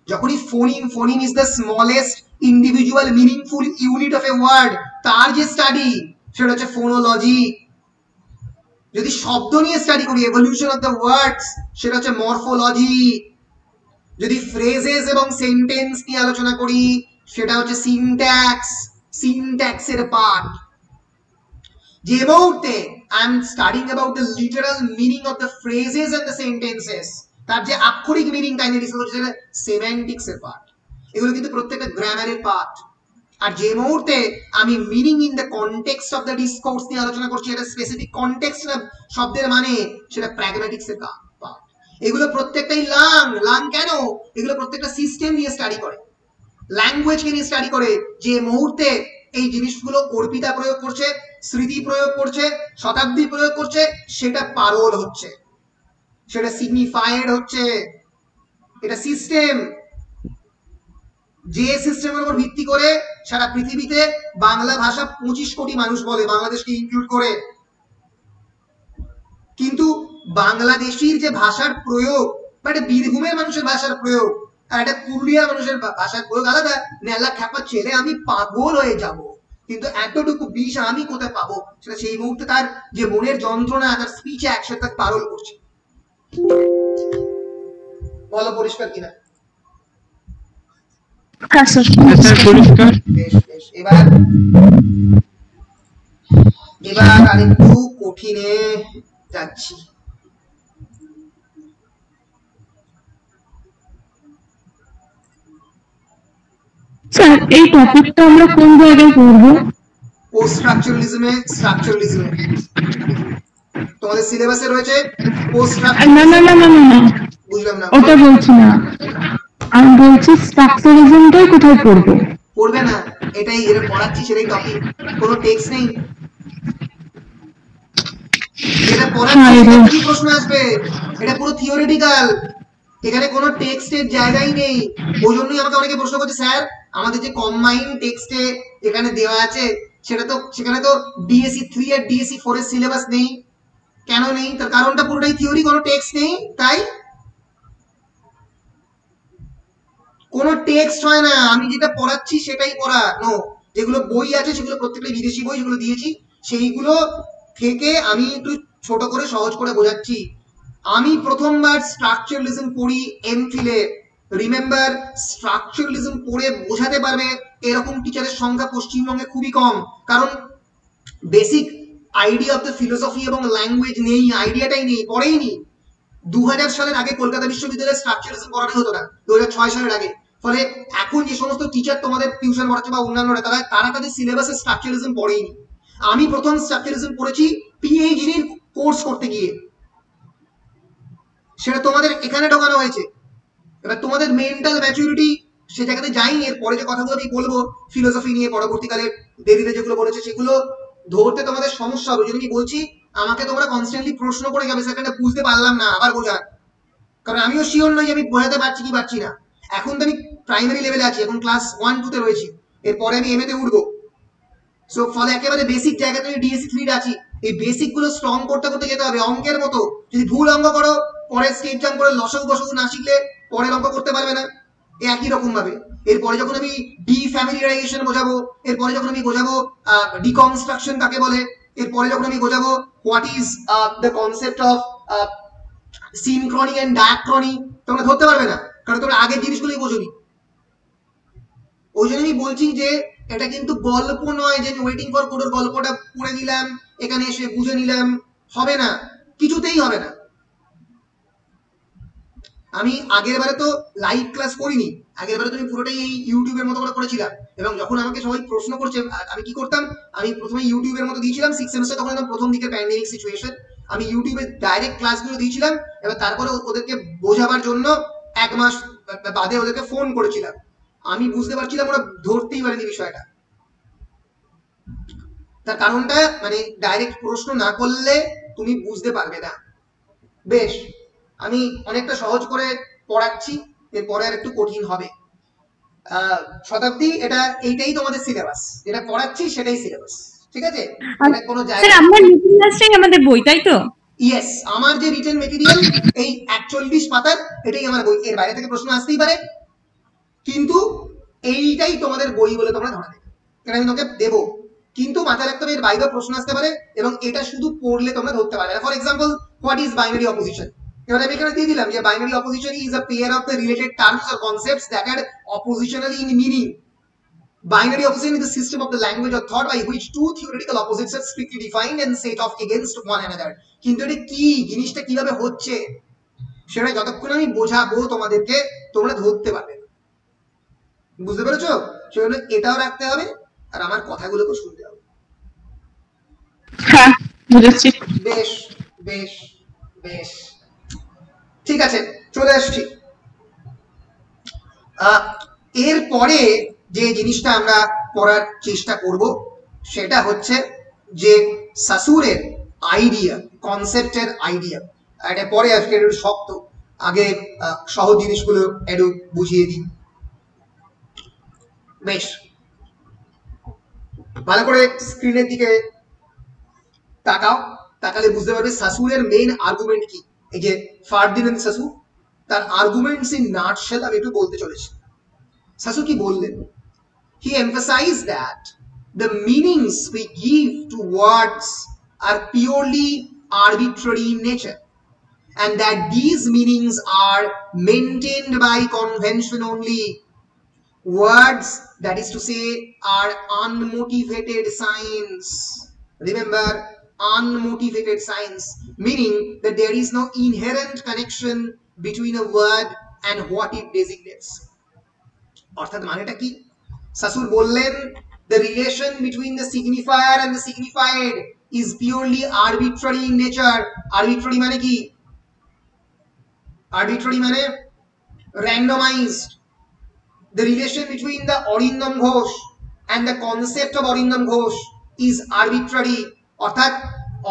যখনই phoneme is the smallest individual meaningful unit of a word, তার যে স্টাডি সেটা হচ্ছে ফোনোলজি। যদি শব্দ নিয়ে স্টাডি করি, এভলিউশন অফ দ্য ওয়ার্ডস, সেটা হচ্ছে মরফোলজি। যদি ফ্রেজেস এবং সেন্টেন্স নিয়ে আলোচনা করি, সেটা হচ্ছে সিনট্যাক্স, সিনট্যাক্সের পার্ট। যে মুহূর্তে I am studying about the literal meaning of the phrases and the sentences, তার যে আক্ষরিক মিনিং তা নিয়ে ডিসকাস করছি, সেটা সেমান্টিক্সের পার্ট। এগুলো কিন্তু প্রত্যেকটা গ্রামারের পার্ট। আর যে মুহূর্তে আমি meaning in the context of the discourse নিয়ে আলোচনা করছি, এটা স্পেসিফিক কনটেক্সট না শব্দের মানে, সেটা প্র্যাগম্যাটিক্সের পার্ট। এগুলো প্রত্যেকটাই লাং কেন? এগুলো প্রত্যেকটা সিস্টেম নিয়ে স্টাডি করে, ল্যাঙ্গুয়েজকে নিয়ে স্টাডি করে। যে মুহূর্তে এই জিনিসগুলো অর্পিতা প্রয়োগ করছে, স্মৃতি প্রয়োগ করছে, শতাব্দী প্রয়োগ করছে, সেটা পারোল হচ্ছে, সেটা সিগনিফাইড হচ্ছে। এটা সিস্টেম। যে সিস্টেমের উপর ভিত্তি করে সারা পৃথিবীতে বাংলা ভাষা 25 কোটি মানুষ বলে, বাংলাদেশকে ইনক্লুড করে। কিন্তু বাংলাদেশির যে ভাষার প্রয়োগ, বা একটা বীরভূমের মানুষের ভাষার প্রয়োগ আর একটা পুরুলিয়ার মানুষের ভাষার প্রয়োগ আলাদা। নেলা খ্যাপা ছেলে, আমি পাগল হয়ে যাব, কিন্তু এতটুকু বিষ আমি কোথায় পাবো? সেটা সেই মুহূর্তে তার যে মনের যন্ত্রণা, তার স্পিচ অ্যাকশন তাকে পাগল করছে। বলো পরিষ্কার কিনা? এবার আরেকটু কঠিনে যাচ্ছি। স্যার এই টপিকটা আমরা কোন জায়গায় পড়বো? পোস্ট স্ট্রাকচারালিজমে, স্ট্রাকচারালিজমে তোমাদের সিলেবাসে রয়েছে পোস্ট স্ট্রাকচারালিজম। না বুঝলাম না, ওটা বলছি না, আমি বলছি স্ট্রাকচারালিজমটাই কোথায় পড়বো? পড়বে না, এটাই এর পড়াচ্ছি, সেটাই টপিক। কোনো টেক্সট নেই, এটা পড়াচ্ছি কি প্রশ্ন আসবে? এটা পুরো থিওরিটিক্যাল, এখানে কোনো টেক্সটের জায়গাই নেই। ওই জন্যই আমাকে অনেকে প্রশ্ন করছে, স্যার আমাদের যে কম্বাইন্ড টেক্সটে এখানে দেওয়া আছে, সেখানে তো ডিএসসি 3 আর ডিএসসি 4 এর সিলেবাস নেই। কেন নেই? তার কারণটা পুরোটাই থিওরি, কোনো টেক্সট নেই। তাই কোনো টেক্সট হয় না, আমি যেটা পড়াচ্ছি সেটাই পড়ানো। যেগুলো বই আছে সেগুলো প্রত্যেকটা বিদেশি বই, যেগুলো দিয়েছি সেইগুলো থেকে আমি একটু ছোট করে সহজ করে বোঝাচ্ছি। আমি প্রথমবার স্ট্রাকচারালিজম পড়ি এমফিলে। রিমেম্বার, স্ট্রাকচারালিজম পড়ে বোঝাতে পারবে এরকম টিচারের সংখ্যা পশ্চিমবঙ্গে খুবই কম। কারণ basic idea of the philosophy এবং ল্যাঙ্গুয়েজ নেই, আইডিয়াটাই নেই, পড়েই নি। 2000 সালের আগে কলকাতা বিশ্ববিদ্যালয়ে স্ট্রাকচারালিজম পড়ানো হতো না, 2006 সালের আগে। ফলে এখন যে সমস্ত টিচার তোমাদের টিউশন পড়াচ্ছে বা অন্যান্যরা, তারা তাদের সিলেবাসে স্ট্রাকচারালিজম পড়েইনি। আমি প্রথম স্ট্রাকচারালিজম পড়েছি পিএইচডির কোর্স করতে গিয়ে, সেটা তোমাদের এখানে ঢোকানো হয়েছে। এবার তোমাদের মেন্টাল ম্যাচুরিটি সে জায়গাতে যাইনি। এরপরে যে কথাগুলো আমি বলবো ফিলোসফি নিয়ে পরবর্তীকালে দেরিতে যেগুলো বলেছে, সেগুলো ধরতে তোমাদের সমস্যা হবে। যদি আমি বলছি, আমাকে তোমরা কনস্ট্যান্টলি প্রশ্ন করে যাবে, সেখানে বুঝতে পারলাম না আবার বোঝা, কারণ আমিও শিওর নই আমি বোঝাতে পারছি কি পারছি না। এখন তো আমি প্রাইমারি লেভেলে আছি, এখন ক্লাস 1-2 তে রয়েছি, এরপরে আমি এমএ তে উঠবো। সো ফলে একেবারে বেসিক জায়গাতে ডিএসসি 3 তে আছি। এই বেসিক গুলো স্ট্রং করতে করতে যেতে হবে। অঙ্কের মতো যদি ভুল অঙ্ক করো, পরে স্টেপ জাম্প করে লসগু গসগু না শিখলে পরের অঙ্ক করতে পারবে না। একই রকম ভাবে এরপরে যখন আমি ডিফ্যামিলিয়ারাইজেশন বোঝাবো, এরপরে যখন আমি বোঝাবো ডিকনস্ট্রাকশন কাকে বলে, এরপরে যখন আমি বোঝাবো what is the concept of synchrony and diachrony, তোমরা ধরতে পারবে না, কারণ তোমরা আগের জিনিসগুলোই বোঝোনি। ওই জন্য আমি বলছি যে এটা কিন্তু গল্প নয় যে ওয়েটিং ফর কোডোর গল্পটা পড়ে দিলাম এখানে এসে বুঝে নিলাম, হবে না, কিছুতেই হবে না। আমি আগের বারে তো লাইভ ক্লাস করিনি, আগের বারে তো আমি পুরোটাই এই ইউটিউবের মতো করে করেছিলাম, এবং যখন আমাকে সবাই প্রশ্ন করছে আমি কি করতাম, আমি প্রথমে ইউটিউবের মতো দিয়েছিলাম 6 সেমিস্টার, তখন একদম প্রথম দিকে প্যান্ডেমিক সিচুয়েশন, আমি ইউটিউবে ডাইরেক্ট ক্লাসগুলো দিয়েছিলাম, এবার তারপরে ওদেরকে বোঝাবার জন্য 1 মাস বাদে ওদেরকে ফোন করেছিলাম। আমি বুঝতে পারছিলাম ওরা ধরতেই পারেনি বিষয়টা। তার কারণটা মানে ডাইরেক্ট প্রশ্ন না করলে তুমি বুঝতে পারবে না। বেশ, আমি অনেকটা সহজ করে পড়াচ্ছি, এরপরে আর একটু কঠিন হবে। শতাব্দী, এটা এইটাই তোমাদের সিলেবাস, যেটা পড়াচ্ছি সেটাই সিলেবাস, ঠিক আছে? কোনো জায়গা স্যার আমার রিটেন ক্লাসটাই আমাদের বই, তাই তো? ইয়েস, আমার যে রিটেন মেটেরিয়াল এই 41 পাতার, এটাই আমার বই, এর বাইরে থেকে প্রশ্ন আসতেই পারে, কিন্তু এইটাই তোমাদের বই বলে তোমরা ধরে নেবে, এটা আমি তোমাকে দেবো, কিন্তু মাথায় রাখতে হবে এর বাইরে প্রশ্ন আসতে পারে, এবং এটা শুধু পড়লে তোমরা ধরতে পারবে না। For example, what is binary opposition? এবার আমি এখানে দিয়ে দিলাম যে binary opposition is a pair of the related terms or concepts that are oppositionally in meaning. Binary opposition is the system of the language or thought by which two theoretical opposites are strictly defined and set off against one another. কিন্তু এটা কি জিনিসটা কিভাবে হচ্ছে সেটা যতক্ষণ আমি বোঝাবো তোমাদেরকে, তোমরা ধরতে পারবে না। বুঝতে পেরেছো? সেজন্য এটাও রাখতে হবে আর আমার কথাগুলোকে শুনতে হবে। হ্যাঁ, বুঝেছি। বেশ বেশ বেশ, ঠিক আছে, চলে আসছি। এরপরে যে জিনিসটা আমরা পড়ার চেষ্টা করব সেটা হচ্ছে যে সাসুরের আইডিয়া, কনসেপ্টের আইডিয়া। এটা পরে আজকে একটু শক্ত, আগে সহজ জিনিসগুলো একটু বুঝিয়ে দিই। বেশ, ভালো করে স্ক্রিনের দিকে তাকাও, তাকালে বুঝতে পারবে সাসুরের মেইন আর্গুমেন্ট কি। এই যে ফার্দিনান্দ সাসুর, তার আর্গুমেন্টস ইন নাটশেল আমি একটু বলতে চলেছি। সাসুর কি বললেন? He emphasized that the meanings we give to words are purely arbitrary in nature, and that these meanings are maintained by convention only. Words, that is to say, are unmotivated signs. Remember, unmotivated signs, meaning that there is no inherent connection between a word and what it designates. অর্থাৎ মানেটা কি? সাসুর বললেন the relation between the signifier and the signified is purely arbitrary in nature. Arbitrary মানে কি? Arbitrary মানে randomized. The relation between the Arindam Ghosh and the concept of Arindam Ghosh is arbitrary. অর্থাৎ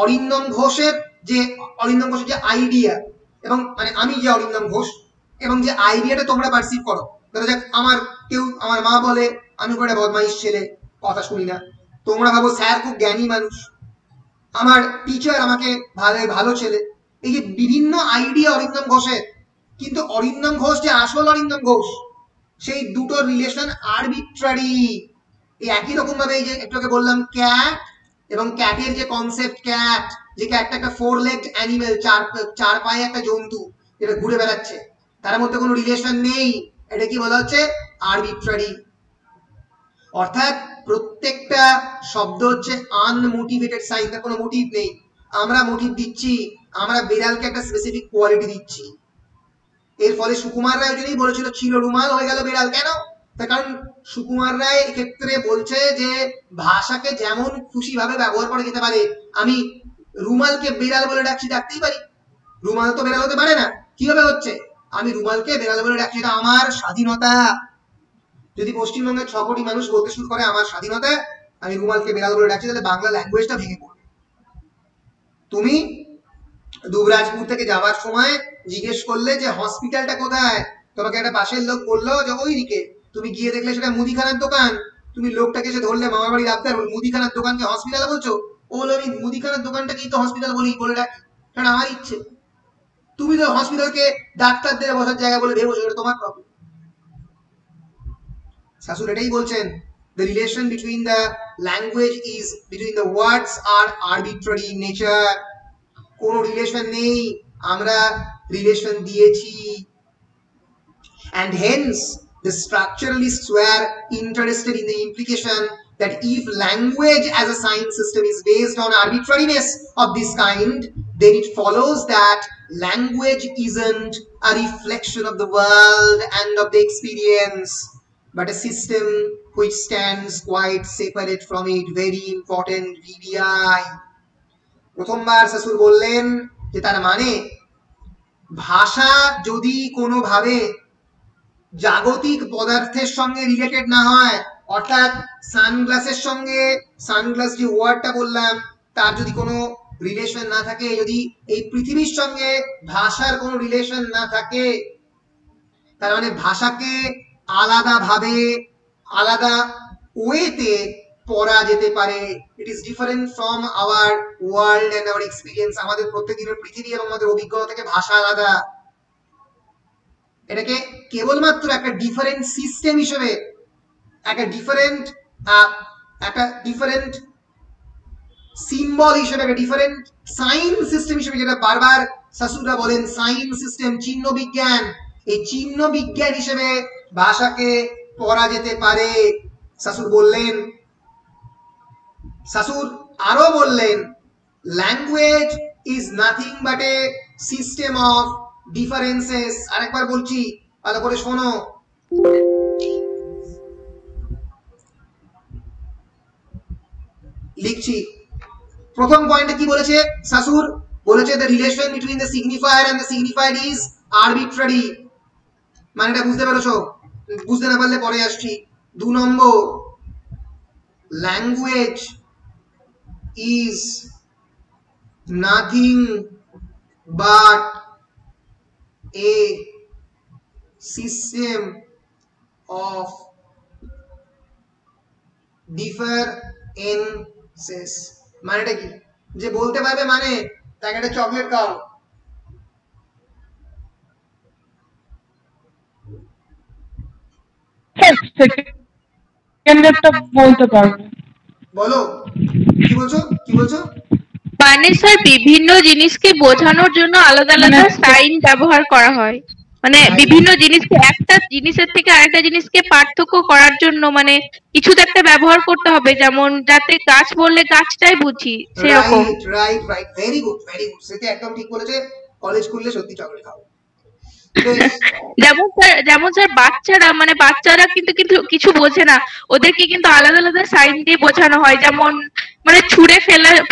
অরিন্দম ঘোষের যে আইডিয়া, এবং মানে আমি যে অরিন্দম ঘোষ এবং যে আইডিয়াটা তোমরা পারসিভ করো, ধরো যাক আমার মা বলে আমি করে বদমাইশ ছেলে, কথা শুনি না, তোমরা ভাবো স্যার খুব জ্ঞানী মানুষ, আমার টিচার আমাকে ভালো ছেলে। এই যে বিভিন্ন আইডিয়া অরিন্দম ঘোষের, কিন্তু অরিন্দম ঘোষ যে আসল অরিন্দম ঘোষ, সেই দুটো রিলেশন আরবিট্রারি। এই একই রকম ভাবে এই যে একটু আগে বললাম ক্যাট এবং ক্যাটের যে কনসেপ্ট, ক্যাট যে ক্যাটটা একটা 4 legged অ্যানিমেল, চার পায়ে একটা জন্তু যেটা ঘুরে বেড়াচ্ছে, তার মধ্যে কোনো রিলেশন নেই, এটা কি বলা হচ্ছে? আরবিট্রারি। অর্থাৎ প্রত্যেকটা শব্দ হচ্ছে আনমোটিভেটেড সাইন, তার কোনো মোটিভ নেই। আমরা মোটিভ দিচ্ছি, আমরা বিড়ালকে একটা স্পেসিফিক কোয়ালিটি দিচ্ছি। এর ফলে সুকুমার রায় যদি বলেছিল ছিল রুমাল হয়ে গেল বিড়াল, কেন? তার কারণ সুকুমার রায় এক্ষেত্রে বলছে যে ভাষাকে যেমন খুশি ভাবে ব্যবহার করা যেতে পারে। আমি রুমালকে বিড়াল বলে ডাকতেই পারি, রুমাল তো বিড়াল হতে পারে না। কিভাবে হচ্ছে? আমি রুমালকে বিড়াল বলে ডাকছি, এটা আমার স্বাধীনতা। যদি পশ্চিমবঙ্গের 6 কোটি মানুষ বলতে শুরু করে আমার স্বাধীনতা, আমি রুমালকে বিড়াল বলে ডাকছি, তাহলে বাংলা ল্যাঙ্গুয়েজটা ভেঙে পড়বে। তুমি দুবরাজপুর থেকে যাওয়ার সময় জিজ্ঞেস করলে যে হসপিটালটা কোথায়, তোমাকে একটা পাশের লোক বললো যে ওইদিকে, তুমি গিয়ে দেখলে সেটা মুদিখানার দোকান, তুমি লোকটাকে এসে ধরলে মামার বাড়ির আবদার, মুদিখানার দোকানকে হসপিটাল বলছো? ও বললো আমি মুদিখানার দোকানটাকেই তো হসপিটাল বলে ডাকি, সেটা আমার ইচ্ছে। তুমি তো হসপিটালকে ডাক্তারদের বসার জায়গা বলে ভেবেছো, এটা তোমার প্রবলেম। শাশুর এটাই বলছেন, the relation between the language is between the words are arbitrary in nature. কোনো রিলেশন নেই, আমরা রিলেশন দিয়েছি, and hence The structuralists were interested in the implication that if language as a science system is based on arbitrariness of this kind, then it follows that language isn't a reflection of the world and of the experience, but a system which stands quite separate from it. Very important VBI. প্রথমবার সাসুর বললেন যে তার মানে ভাষা যদি কোনোভাবে জাগতিক পদার্থের সঙ্গে রিলেটেড না হয়, অর্থাৎ সানগ্লাসের সঙ্গে, সানগ্লাস যে ওয়ার্ডটা বললাম তার যদি কোনো রিলেশন না থাকে, যদি এই পৃথিবীর সঙ্গে ভাষার কোনো রিলেশন না থাকে, তার মানে ভাষাকে আলাদাভাবে আলাদা ওয়েতে পড়া যেতে পারে। It is different from our world and our experience. আমাদের প্রত্যেকদিনের পৃথিবী এবং আমাদের অভিজ্ঞতা থেকে ভাষা আলাদা। এটাকে কেবলমাত্র একটা ডিফারেন্ট সিস্টেম হিসেবে, একটা ডিফারেন্ট সিম্বল হিসেবে, একটা ডিফারেন্ট সাইন সিস্টেম হিসেবে, যেটা বারবার সাসুরা বলেন সাইন সিস্টেম, চিহ্ন বিজ্ঞান, এই চিহ্ন বিজ্ঞান হিসেবে ভাষাকে পড়া যেতে পারে সাসুর বললেন। সাসুর আরো বললেন language is nothing but a system of differences. আরেকবার বলছি, ভালো করে শোনো। লিখছি। প্রথম পয়েন্টে কি বলেছে সাসুর? বলেছে the relation between the signifier and the signified is arbitrary। মানেটা বুঝতে পেরেছো? বুঝতে না পারলে পরে আসছি। 2 নম্বর, language is nothing but a system of differences। মানেটা কি? যে বলতে পারবে মানে তাকে একটা চকলেট খাও। বলতে পারবে। বলো কি বলছো, কি বলছো? মানে স্যার বিভিন্ন জিনিসকে বোঝানোর জন্য আলাদা আলাদা সাইন ব্যবহার করা হয়। মানে বিভিন্ন জিনিসকে, একটা জিনিসের থেকে আরেকটা জিনিসকে পার্থক্য করার জন্য মানে কিছু তো একটা ব্যবহার করতে হবে, যেমন যাতে গাছ বললে গাছটাই বুঝি সেরকম। Right right, very good very good, সেটা একদম ঠিক বলেছে। কলেজ করলে সত্যি চকলেট খাও। যেমন স্যার বাচ্চারা, মানে বাচ্চারা কিন্তু কিছু বোঝে না, ওদেরকে কিন্তু আলাদা আলাদা সাইন দিয়ে বোঝানো হয়। যেমন মানে ছুঁড়ে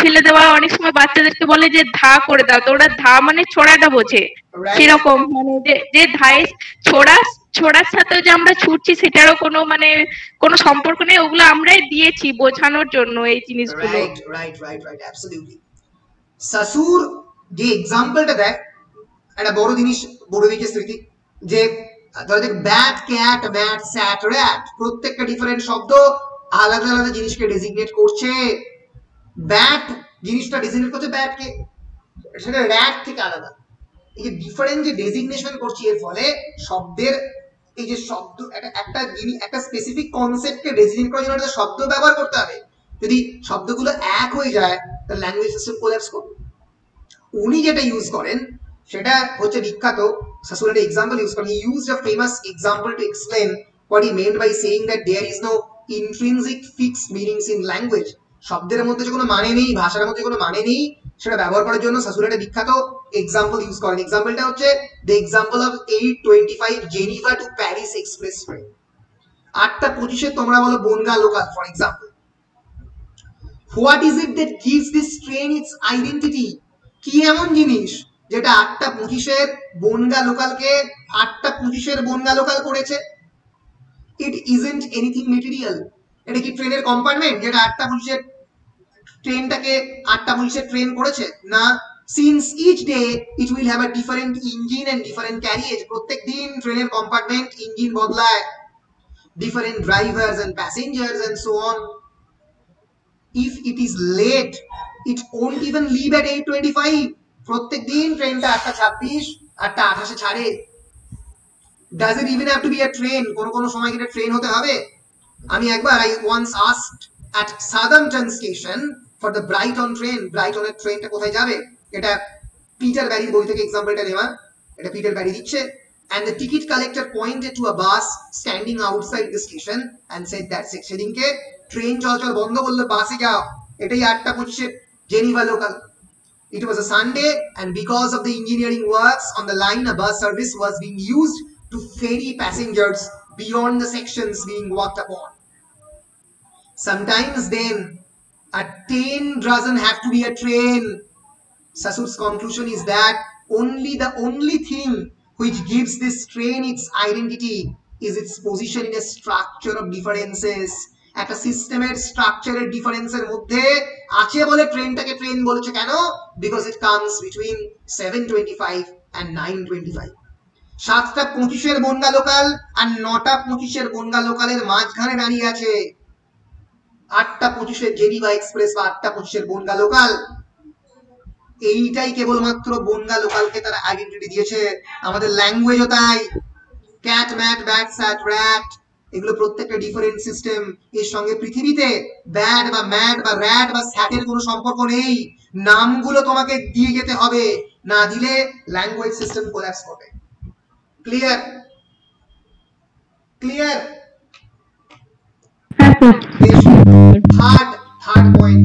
ফেলে দেওয়া, অনেক সময় বাচ্চাদেরকে বলে যে ধা করে দাও, তো ওরা ধা মানে ছোড়াটা বোঝে। সেরকম মানে যে ধায়ে ছোড়ার সাথে যে আমরা ছুটছি সেটারও কোনো সম্পর্ক নেই, ওগুলো আমরাই দিয়েছি বোঝানোর জন্য এই জিনিসগুলো। Right right right right, absolutely. Saussure যে এক্সাম্পলটা দেয় একটা বড় জিনিস বড় দিকে স্মৃতি, যে ধরো ব্যাট, ক্যাট, ম্যাট, স্যাট, র্যাট, প্রত্যেকটা ডিফারেন্ট শব্দ আলাদা আলাদা জিনিসকে ডেজিগনেট করছে। ব্যাট জিনিসটা ডেজিগনেট করছে ব্যাটকে, সেটা র্যাট থেকে আলাদা। এই যে ডিফারেন্ট যে ডেজিগনেশন করছি, এর ফলে শব্দের এই যে শব্দ একটা জিনিস, একটা স্পেসিফিক কনসেপ্টকে ডেজিগনেট করার জন্য একটা শব্দ ব্যবহার করতে হবে। যদি শব্দগুলো এক হয়ে যায় তাহলে ল্যাঙ্গুয়েজ সিস্টেম কোল্যাপস করবে। উনি যেটা ইউজ করেন সেটা হচ্ছে বিখ্যাত, সাসুর একটা এক্সাম্পল ইউজ করেন। He used a famous example to explain what he meant by saying that there is no intrinsic fixed meanings in language. শব্দের মধ্যে যে কোনো মানে নেই, ভাষার মধ্যে কোনো মানে নেই, সেটা ব্যবহার করার জন্য সাসুর একটা বিখ্যাত এক্সাম্পল ইউজ করেন। এক্সাম্পলটা হচ্ছে the example of 8:25 Geneva to Paris express train. 8:25 তোমরা বলো Bongaon local, for example. What is it that gives this train its identity? কি এমন জিনিস যেটা 8:25 বনগা লোকালকে 8:25 বনগা লোকাল করেছে? ইট ইজন্ট এনিথিং মেটেরিয়াল। এটা কি ট্রেনের কম্পার্টমেন্ট যেটা 8:25 ট্রেনটাকে 8:25 ট্রেন করেছে? না। Since each day it will have a different engine and different carriage. প্রত্যেক দিন ট্রেনের কম্পার্টমেন্ট, ইঞ্জিন বদলায়, different drivers and passengers and so on. If it is late, it won't even leave at 8:25. প্রত্যেক দিন ট্রেনটা 8:26, 8:28 ছাড়ে। Does it even have to be a train? কোন সময় কি এটা ট্রেন হতে হবে? আমি একবার I once asked at Southampton station for the Brighton train. Brighton এর ট্রেনটা কোথায় যাবে? এটা পিটার ব্যারির বই থেকে এক্সাম্পলটা নেওয়া। এটা পিটার ব্যারি দিচ্ছে and the ticket collector pointed to a bus standing outside the station and said that's it. সেদিনকে ট্রেন চলাচল বন্ধ করলো, বাসে যাও, এটাই 8:25 Geneva local. It was a Sunday, and because of the engineering works on the line, a bus service was being used to ferry passengers beyond the sections being walked upon. Sometimes then, a train doesn't have to be a train. Sasur's conclusion is that the only thing which gives this train its identity is its position in a structure of differences. একটা সিস্টেমের স্ট্রাকচারের ডিফারেন্সের মধ্যে আছে বলে ট্রেনটাকে ট্রেন বলেছে। কেন? Because it comes between 7:25 and 9:25। 7:25 Bangaon local আর 9:25 বনগা লোকালের মাঝখানে দাঁড়িয়ে আছে 8:25 জেনিভা এক্সপ্রেস বা 8:25 বনগা লোকাল। এইটাই কেবলমাত্র বনগা লোকালকে তারা আইডেন্টিটি দিয়েছে। আমাদের ল্যাঙ্গুয়েজও তাই, ক্যাট ম্যাট ব্যাট স্যাট র্যাট, এগুলো প্রত্যেকটা ডিফারেন্ট সিস্টেম। এর সঙ্গে পৃথিবীতে ব্যাড বা ম্যাড বা র্যাট বা স্যাটের কোনো সম্পর্ক নেই। নামগুলো তোমাকে দিয়ে যেতে হবে, না দিলে ল্যাঙ্গুয়েজ সিস্টেম কোল্যাপস করবে। Clear? Clear? Third point.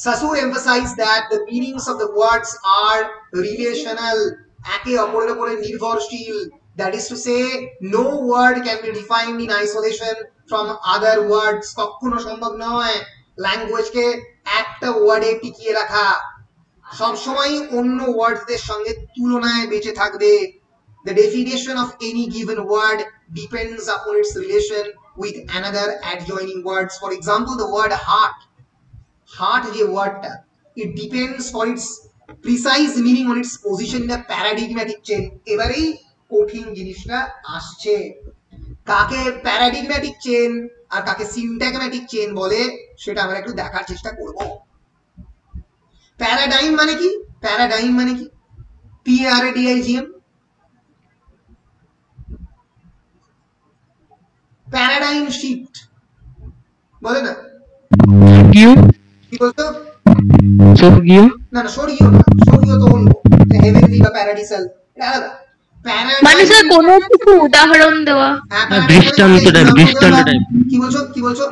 Saussure emphasized that the meanings of the words are relational, একে অপরের উপরে নির্ভরশীল। That is to say, no word can be defined in isolation from other words. কখনো সম্ভব নয় ল্যাঙ্গুয়েজকে একটা ওয়ার্ডে টিকিয়ে রাখা। সব সময় অন্য ওয়ার্ডসদের সঙ্গে তুলনায় বেঁচে থাকবে। The definition of any given word depends upon its relation with another adjoining words. For example, the word heart. Heart যে ওয়ার্ডটা, it depends for its precise meaning on its position in a paradigmatic chain. এবারেই কঠিন জিনিসটা আসছে। কাকে প্যারাডিগম্যাটিক চেন আর কাকে সিনট্যাগম্যাটিক চেন বলে সেটা আমরা একটু দেখার চেষ্টা করব। প্যারাডাইম মানে কি? প্যারাডাইম মানে কি? PARADIGM। প্যারাডাইম শিফট বলে না? কি বলতো? স্বর্গীয়? না না, স্বর্গীয় না, স্বর্গীয় তো অন্য, হেভেনলি বা প্যারাডিসাল, এটা আলাদা। মানে স্যার কোনো কিছু উদাহরণ দেওয়া, দৃষ্টান্ত টাইপ। কি বলছো? কি বলছো?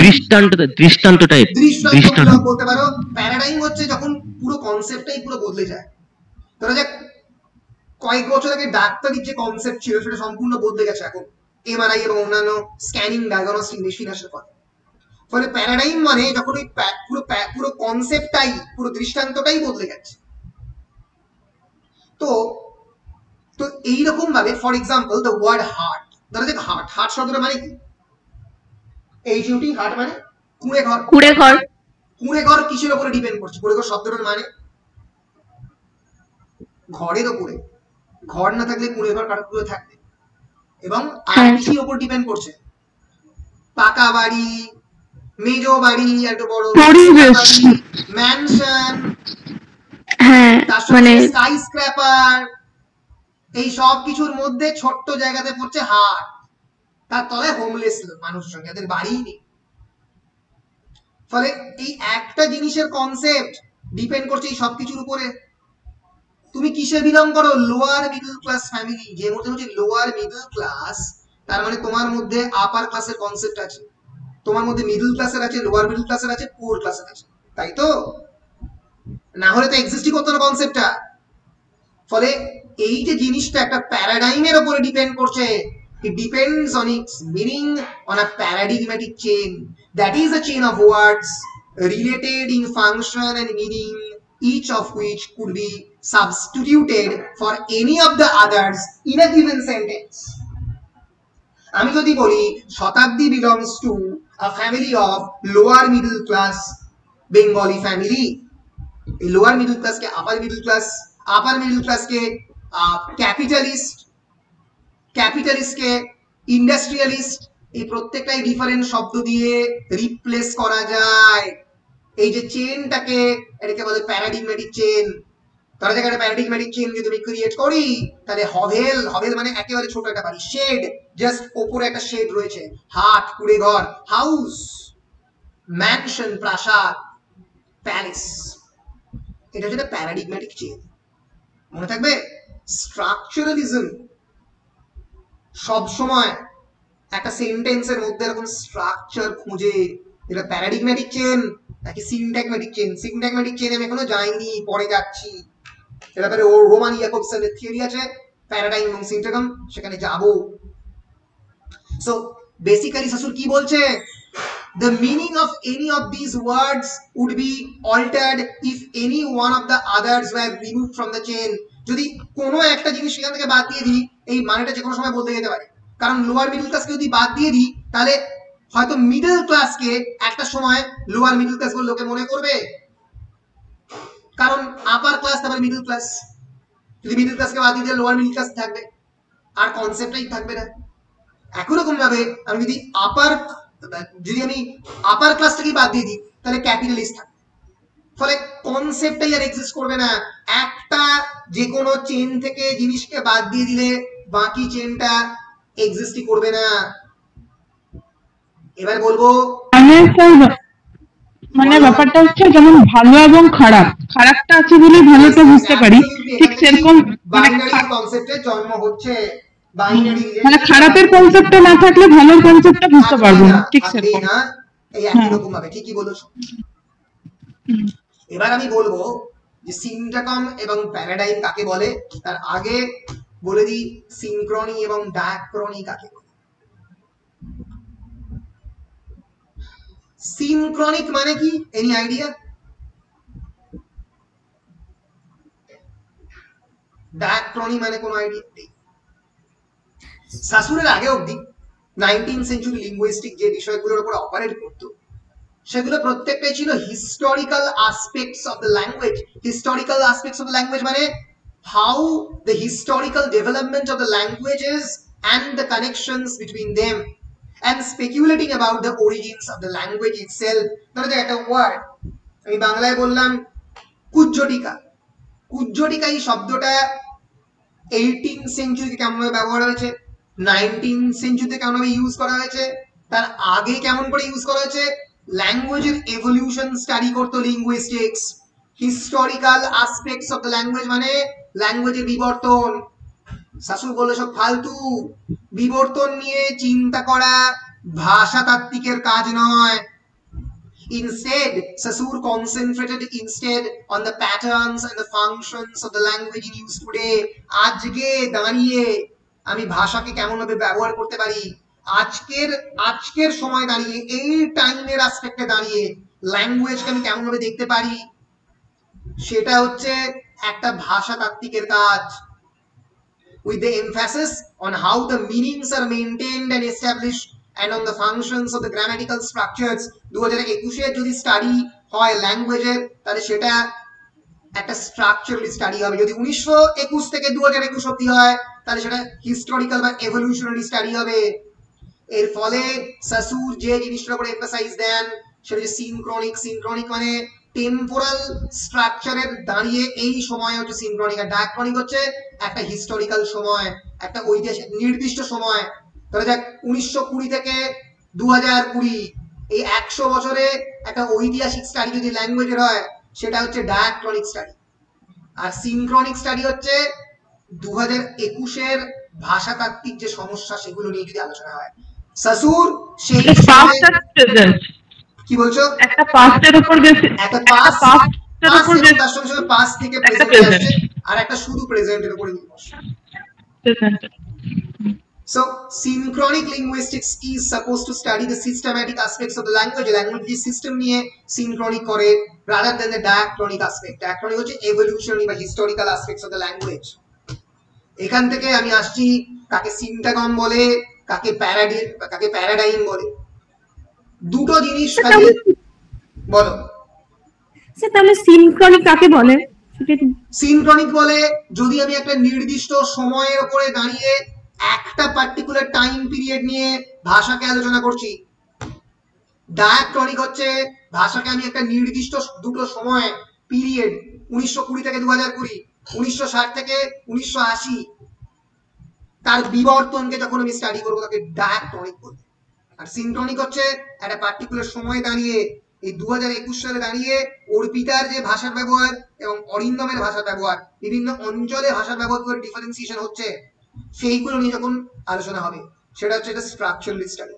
দৃষ্টান্ত টাইপ। দৃষ্টান্ত বলতে পারো। প্যারাডাইম হচ্ছে যখন পুরো কনসেপ্টটাই পুরো বদলে যায়। ধরা যাক কয়েক বছর আগে ডাক্তারির যে কনসেপ্ট ছিল সেটা সম্পূর্ণ বদলে গেছে এখন এমআরআই এবং অন্যান্য স্ক্যানিং ডায়াগনস্টিক মেশিন আসার পর। ফলে প্যারাডাইম মানে যখন ওই পুরো কনসেপ্টটাই, পুরো দৃষ্টান্তটাই বদলে গেছে। তো এইরকম ভাবে for example the word heart, ধরা যাক হার্ট শব্দটা মানে কি? HUT, হার্ট মানে কুঁড়ে ঘর। কুঁড়ে ঘর কিসের উপরে ডিপেন্ড করছে? কুঁড়ে ঘর শব্দটার মানে ঘরের উপরে। ঘর না থাকলে কুঁড়ে ঘর কাটা পুরো থাকবে। এবং আর কিসের উপর ডিপেন্ড করছে? পাকা বাড়ি, মেজ বাড়ি, একটা বড় ম্যানশন, তার সঙ্গে স্কাই স্ক্র্যাপার, এই সব কিছুর মধ্যে ছোট্ট জায়গাতে পড়ছে হার্ট। তার তলায় হোমলেস মানুষজন, যাদের বাড়ি নেই। ফলে এই একটা জিনিসের কনসেপ্ট ডিপেন্ড করছে এই সব কিছুর উপরে। তুমি কিসে বিলং করো? Lower middle class family. যে মধ্যে হচ্ছে লোয়ার মিডল ক্লাস, তার মানে তোমার মধ্যে আপার ক্লাসের কনসেপ্ট আছে, তোমার মধ্যে মিডল ক্লাসের আছে, লোয়ার মিডল ক্লাসের আছে, পুয়ার ক্লাসের আছে, তাই তো? না হলে তো এক্সিস্টই করতো না কনসেপ্টটা। ফলে এই যে জিনিসটা একটা প্যারাডাইমের উপরে ডিপেন্ড করছে, it depends on its meaning on a paradigmatic chain, that is a chain of words related in function and meaning, each of which could be substituted for any of the others in a given sentence. আমি যদি বলি শতাব্দী belongs to a family of lower middle class Bengali family, এই লোয়ার মিডল ক্লাসকে upper middle class, upper middle ক্লাসকে ক্যাপিটালিস্টকে ইন্ডাস্ট্রিয়ালিস্ট, এই প্রত্যেকটাই ডিফারেন্ট শব্দ দিয়ে রিপ্লেস করা যায়। এই যে চেনটাকে, এটাকে বলে প্যারাডিগম্যাটিক চেন। ধরা যাক একটা প্যারাডিগম্যাটিক চেন যদি আমি ক্রিয়েট করি, তাহলে হভেল মানে একেবারে ছোট একটা বাড়ি, শেড, জাস্ট ওপরে একটা শেড রয়েছে, হাট কুড়ে ঘর, হাউস, ম্যানশন প্রাসাদ, প্যালেস। এটা হচ্ছে প্যারাডিগম্যাটিক চেন। মনে থাকবে? স্ট্রাকচারালিজম সব সময় একটা সেন্টেন্সের মধ্যে এরকম স্ট্রাকচার খুঁজে, এটা প্যারাডিগম্যাটিক চেন নাকি সিনট্যাগম্যাটিক চেন। সিনট্যাগম্যাটিক চেন আমি এখনো যাইনি, পরে যাচ্ছি। এ ব্যাপারে ও রোমান ইয়াকবসনের থিওরি আছে প্যারাডাইম এবং সিনট্যাগম, সেখানে যাব। সো বেসিক্যালি শাশুর কি বলছে, the meaning of any of these words would be altered if any one of the others were removed from the chain। যদি কোনো একটা জিনিস সেখান থেকে বাদ দিয়ে দিই, এই মানেটা যে কোনো সময় বদলে যেতে পারে। কারণ লোয়ার মিডল ক্লাসকে যদি বাদ দিয়ে দিই, তাহলে হয়তো মিডল ক্লাসকে একটা সময় লোয়ার মিডল ক্লাস বলে লোকে মনে করবে, কারণ আপার ক্লাস তারপর মিডল ক্লাস। যদি মিডল ক্লাসকে বাদ দিয়ে দিলে লোয়ার মিডল ক্লাস থাকবে, আর কনসেপ্টটাই থাকবে না। একই রকম ভাবে আমি যদি আপার ক্লাসটাকে বাদ দিয়ে দিই, তাহলে ক্যাপিটালিস্ট থাকবে, ফলে কনসেপ্টটাই আর এক্সিস্ট করবে না। একটা যে কোনো চেন থেকে জিনিসকে বাদ দিয়ে দিলে বাকি চেনটা এক্সিস্টই করবে না। এবার বলবো মানে ব্যাপারটা হচ্ছে যেমন ভালো এবং খারাপ, খারাপটা আছে বলে ভালোটা বুঝতে পারি, ঠিক সেরকম বাইনারি কনসেপ্টের জন্ম হচ্ছে। মানে খারাপের কনসেপ্টটা না থাকলে ভালোর কনসেপ্টটা বুঝতে পারবো না, ঠিক সেরকম না। এই একই রকম ভাবে ঠিকই বলেছো। এবার আমি বলবো যে সিনট্যাগম এবং প্যারাডাইম কাকে বলে, তার আগে বলে দিই সিনক্রনি এবং ডায়াক্রনি কাকে বলে। সিনক্রনিক মানে কি, এনি আইডিয়া? ডায়াক্রনি মানে কোন আইডিয়া নেই। শাসুরের আগে অবধি 19th সেঞ্চুরি লিঙ্গুইস্টিক যে বিষয়গুলোর উপর অপারেট করতো, সেগুলো প্রত্যেকটাই ছিল historical aspects of the language. Historical aspects of the language মানে how the historical development of the languages and the connections between them and speculating about the origins of the language itself। ধরো যে একটা ওয়ার্ড আমি বাংলায় বললাম কুজ্জটিকা, কুজ্জটিকা এই শব্দটা 18th সেঞ্চুরিতে কেমন ভাবে ব্যবহার হয়েছে, 19th সেঞ্চুরিতে কেমন ভাবে ইউজ করা হয়েছে, তার আগে কেমন করে ইউজ করা হয়েছে, ল্যাঙ্গুয়েজের এভলিউশন স্টাডি করতো linguistics. Historical aspects of the language মানে ল্যাঙ্গুয়েজের বিবর্তন। শাশুড় বলে সব ফালতু, বিবর্তন নিয়ে চিন্তা করা ভাষাতাত্ত্বিকের কাজ নয়। Instead, Saussure concentrated on the patterns and the functions of the language in use today। আজকে দাঁড়িয়ে আমি ভাষাকে কেমন ভাবে ব্যবহার করতে পারি, আজকের সময় দাঁড়িয়ে এই টাইমের অ্যাসপেক্টে দাঁড়িয়ে ল্যাঙ্গুয়েজকে আমি কেমন ভাবে দেখতে পারি, সেটা হচ্ছে একটা ভাষাতাত্ত্বিকের কাজ। With the emphasis on how the meanings are maintained and established and on the functions of the grammatical structures। 2021 যদি স্টাডি হয় ল্যাঙ্গুয়েজের, তাহলে সেটা একটা স্ট্রাকচারাল স্টাডি হবে। যদি 1921 থেকে 2021 অবধি হয়, তাহলে সেটা হিস্টোরিক্যাল বা এভলিউশনারি স্টাডি হবে। এর ফলে সাসুর যে জিনিসটার উপর এমফাসাইজ দেন সেটা হচ্ছে সিনক্রনিক। সিনক্রনিক মানে টেম্পোরাল স্ট্রাকচারের দাঁড়িয়ে এই সময় হচ্ছে সিনক্রনিক, আর ডায়াক্রনিক হচ্ছে একটা হিস্টোরিক্যাল সময়, একটা ঐতিহাসিক নির্দিষ্ট সময়। ধরা যাক 1920 থেকে 2020 এই 100 বছরে একটা ঐতিহাসিক স্টাডি যদি ল্যাঙ্গুয়েজের হয়, সেটা হচ্ছে ডায়াক্রনিক স্টাডি। আর সিনক্রনিক স্টাডি হচ্ছে 2021 ভাষাতাত্ত্বিক যে সমস্যা সেগুলো নিয়ে যদি আলোচনা হয়। সাসুর সেই কি বলছো, একটা পাস্টের উপর বেশি, একটা পাস্ট তার সঙ্গে সঙ্গে পাস্ট থেকে প্রেজেন্টে আসছে, আর একটা শুধু প্রেজেন্টের উপর নির্ভরশীল। So synchronic linguistics is supposed to study the systematic aspects of the language। language system নিয়ে synchronic করে rather than the diachronic aspect। diachronic হচ্ছে evolutionary বা historical aspects of the language। এখান থেকে আমি আসছি কাকে সিনট্যাগম বলে, কাকে প্যারাডাইম বলে। দুটো জিনিস খালি বলো স্যার, তাহলে সিনক্রনিক কাকে বলে? সিনক্রনিক বলে যদি আমি একটা নির্দিষ্ট সময়ের উপরে দাঁড়িয়ে একটা পার্টিকুলার টাইম পিরিয়ড নিয়ে ভাষাকে আলোচনা করছি। ডায়াক্রনিক হচ্ছে ভাষাকে আমি একটা নির্দিষ্ট দুটো সময় পিরিয়ড 1920 থেকে 2020, 1960 থেকে 1980 তার বিবর্তনকে যখন আমি স্টাডি করবো তাকে ডায়াক্রনিক বলবো। আর সিনক্রনিক হচ্ছে একটা পার্টিকুলার সময় দাঁড়িয়ে এই 2021 সালে দাঁড়িয়ে অর্পিতার যে ভাষার ব্যবহার এবং অরিন্দমের ভাষার ব্যবহার, বিভিন্ন অঞ্চলে ভাষার ব্যবহার করে ডিফারেন্সিয়েশন হচ্ছে, সেইগুলো নিয়ে যখন আলোচনা হবে সেটা হচ্ছে এটা স্ট্রাকচারালিস্ট স্টাডি।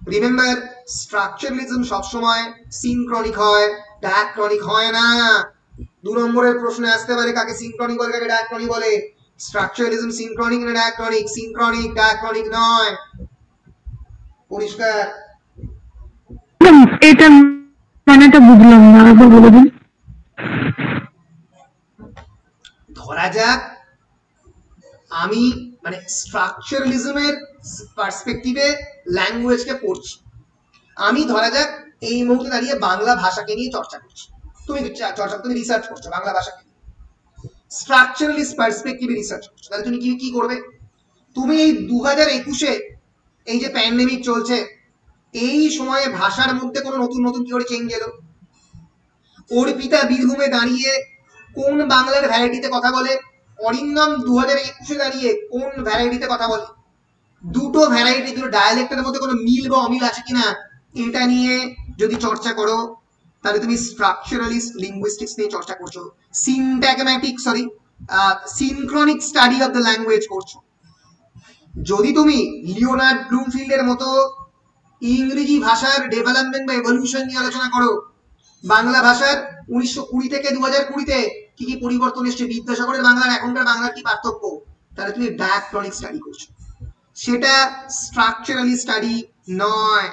রিমেম্বার, স্ট্রাকচারালিজম সবসময় সিনক্রনিক হয়, ডায়াক্রনিক হয় না। 2 নম্বরের প্রশ্নে আসতে পারে কাকে সিনক্রনিক বলে কাকে ডায়াক্রনিক বলে। স্ট্রাকচারালিজম সিনক্রনিক না ডায়াক্রনিক? সিনক্রনিক, ডায়াক্রনিক নয়। পরিষ্কার? এটা মানেটা বুঝলাম না, আবার বলে দিন। ধরা যাক আমি মানে স্ট্রাকচারালিজমের পার্সপেক্টিভে ল্যাঙ্গুয়েজকে পড়ছি, আমি ধরা যাক এই মুহূর্তে দাঁড়িয়ে বাংলা ভাষাকে নিয়ে চর্চা করছি, তুমি রিসার্চ করছো বাংলা ভাষাকে, স্ট্রাকচারালিস্ট পার্সপেক্টিভে রিসার্চ করছো, তাহলে তুমি কি করবে? তুমি এই 2021-এ এই যে প্যান্ডেমিক চলছে, এই সময়ে ভাষার মধ্যে কোনো নতুন নতুন কি করে চেঞ্জ এলো? অর্পিতা বীরভূমে দাঁড়িয়ে কোন বাংলার ভ্যারাইটিতে কথা বলে, অরিন্দম 2021-এ দাঁড়িয়ে কোন ভ্যারাইটিতে কথা বলে, দুটো ভ্যারাইটি, দুটো ডায়ালেক্টের মধ্যে কোনো মিল বা অমিল আছে কিনা, এটা নিয়ে যদি চর্চা করো তাহলে তুমি স্ট্রাকচারালিস্ট লিঙ্গুইস্টিক্স নিয়ে চর্চা করছো, সিনক্রনিক স্টাডি অফ দ্য ল্যাঙ্গুয়েজ করছো। যদি তুমি লিওনার্ড ব্লুমফিল্ডের মতো ইংরেজি ভাষার ডেভেলপমেন্ট বা এভলিউশন নিয়ে আলোচনা করো, বাংলা ভাষার 1920 থেকে 2020-তে কি কি পরিবর্তন এসেছে, বিদ্যাসাগরের বাংলার এখনকার বাংলার কি পার্থক্য, তাহলে তুমি ডায়াক্রনিক স্টাডি করছো, সেটা স্ট্রাকচারালি স্টাডি নয়।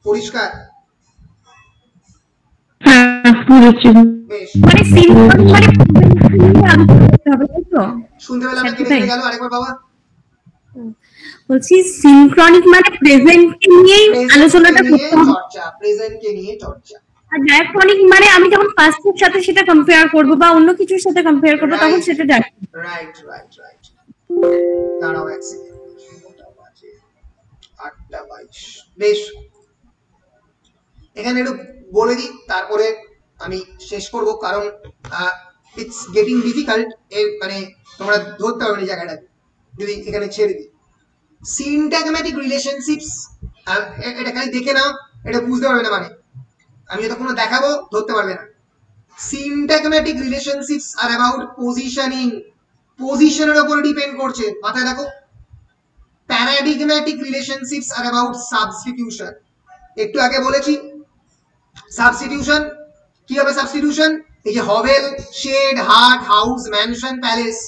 পরিষ্কার? মানে সিনক্রনিক মানে শুনতে পেলাম না, কেটে গেল, আরেকবার বাবা বলছি। সিনক্রনিক মানে প্রেজেন্টকে নিয়ে আলোচনাটা করতে হবে, চর্চা, প্রেজেন্টকে নিয়ে চর্চা। আর ডায়াক্রনিক মানে আমি যখন পাস্টের সাথে সেটা কম্পেয়ার করব বা অন্য কিছুর সাথে কম্পেয়ার করব তখন সেটা ডায়াক্রনিক। রাইট। দাঁড়াও এক সেকেন্ড, 8:22। বেশ, এখানে একটু বলে দিই তারপরে আমি শেষ করব, কারণ ইটস গেটিং ডিফিকাল্ট, মানে তোমরা ধরতে পারবে এই জায়গাটা যদি এখানে ছেড়ে দিই। সিনট্যাগম্যাটিক রিলেশনশিপস, এটা খালি দেখে নাও, এটা বুঝতে পারবে না, মানে আমি যতক্ষণ দেখাবো ধরতে পারবে না। সিনট্যাগম্যাটিক রিলেশনশিপস আর অ্যাবাউট পজিশনিং, পজিশনের উপর ডিপেন্ড করছে, মাথায় রাখো। প্যারাডিগম্যাটিক রিলেশনশিপস আর অ্যাবাউট সাবস্টিটিউশন, একটু আগে বলেছি সাবস্টিটিউশন কি হবে। সাবস্টিটিউশন, এই যে হভেল, শেড, হাট, হাউস, ম্যানশন, প্যালেস,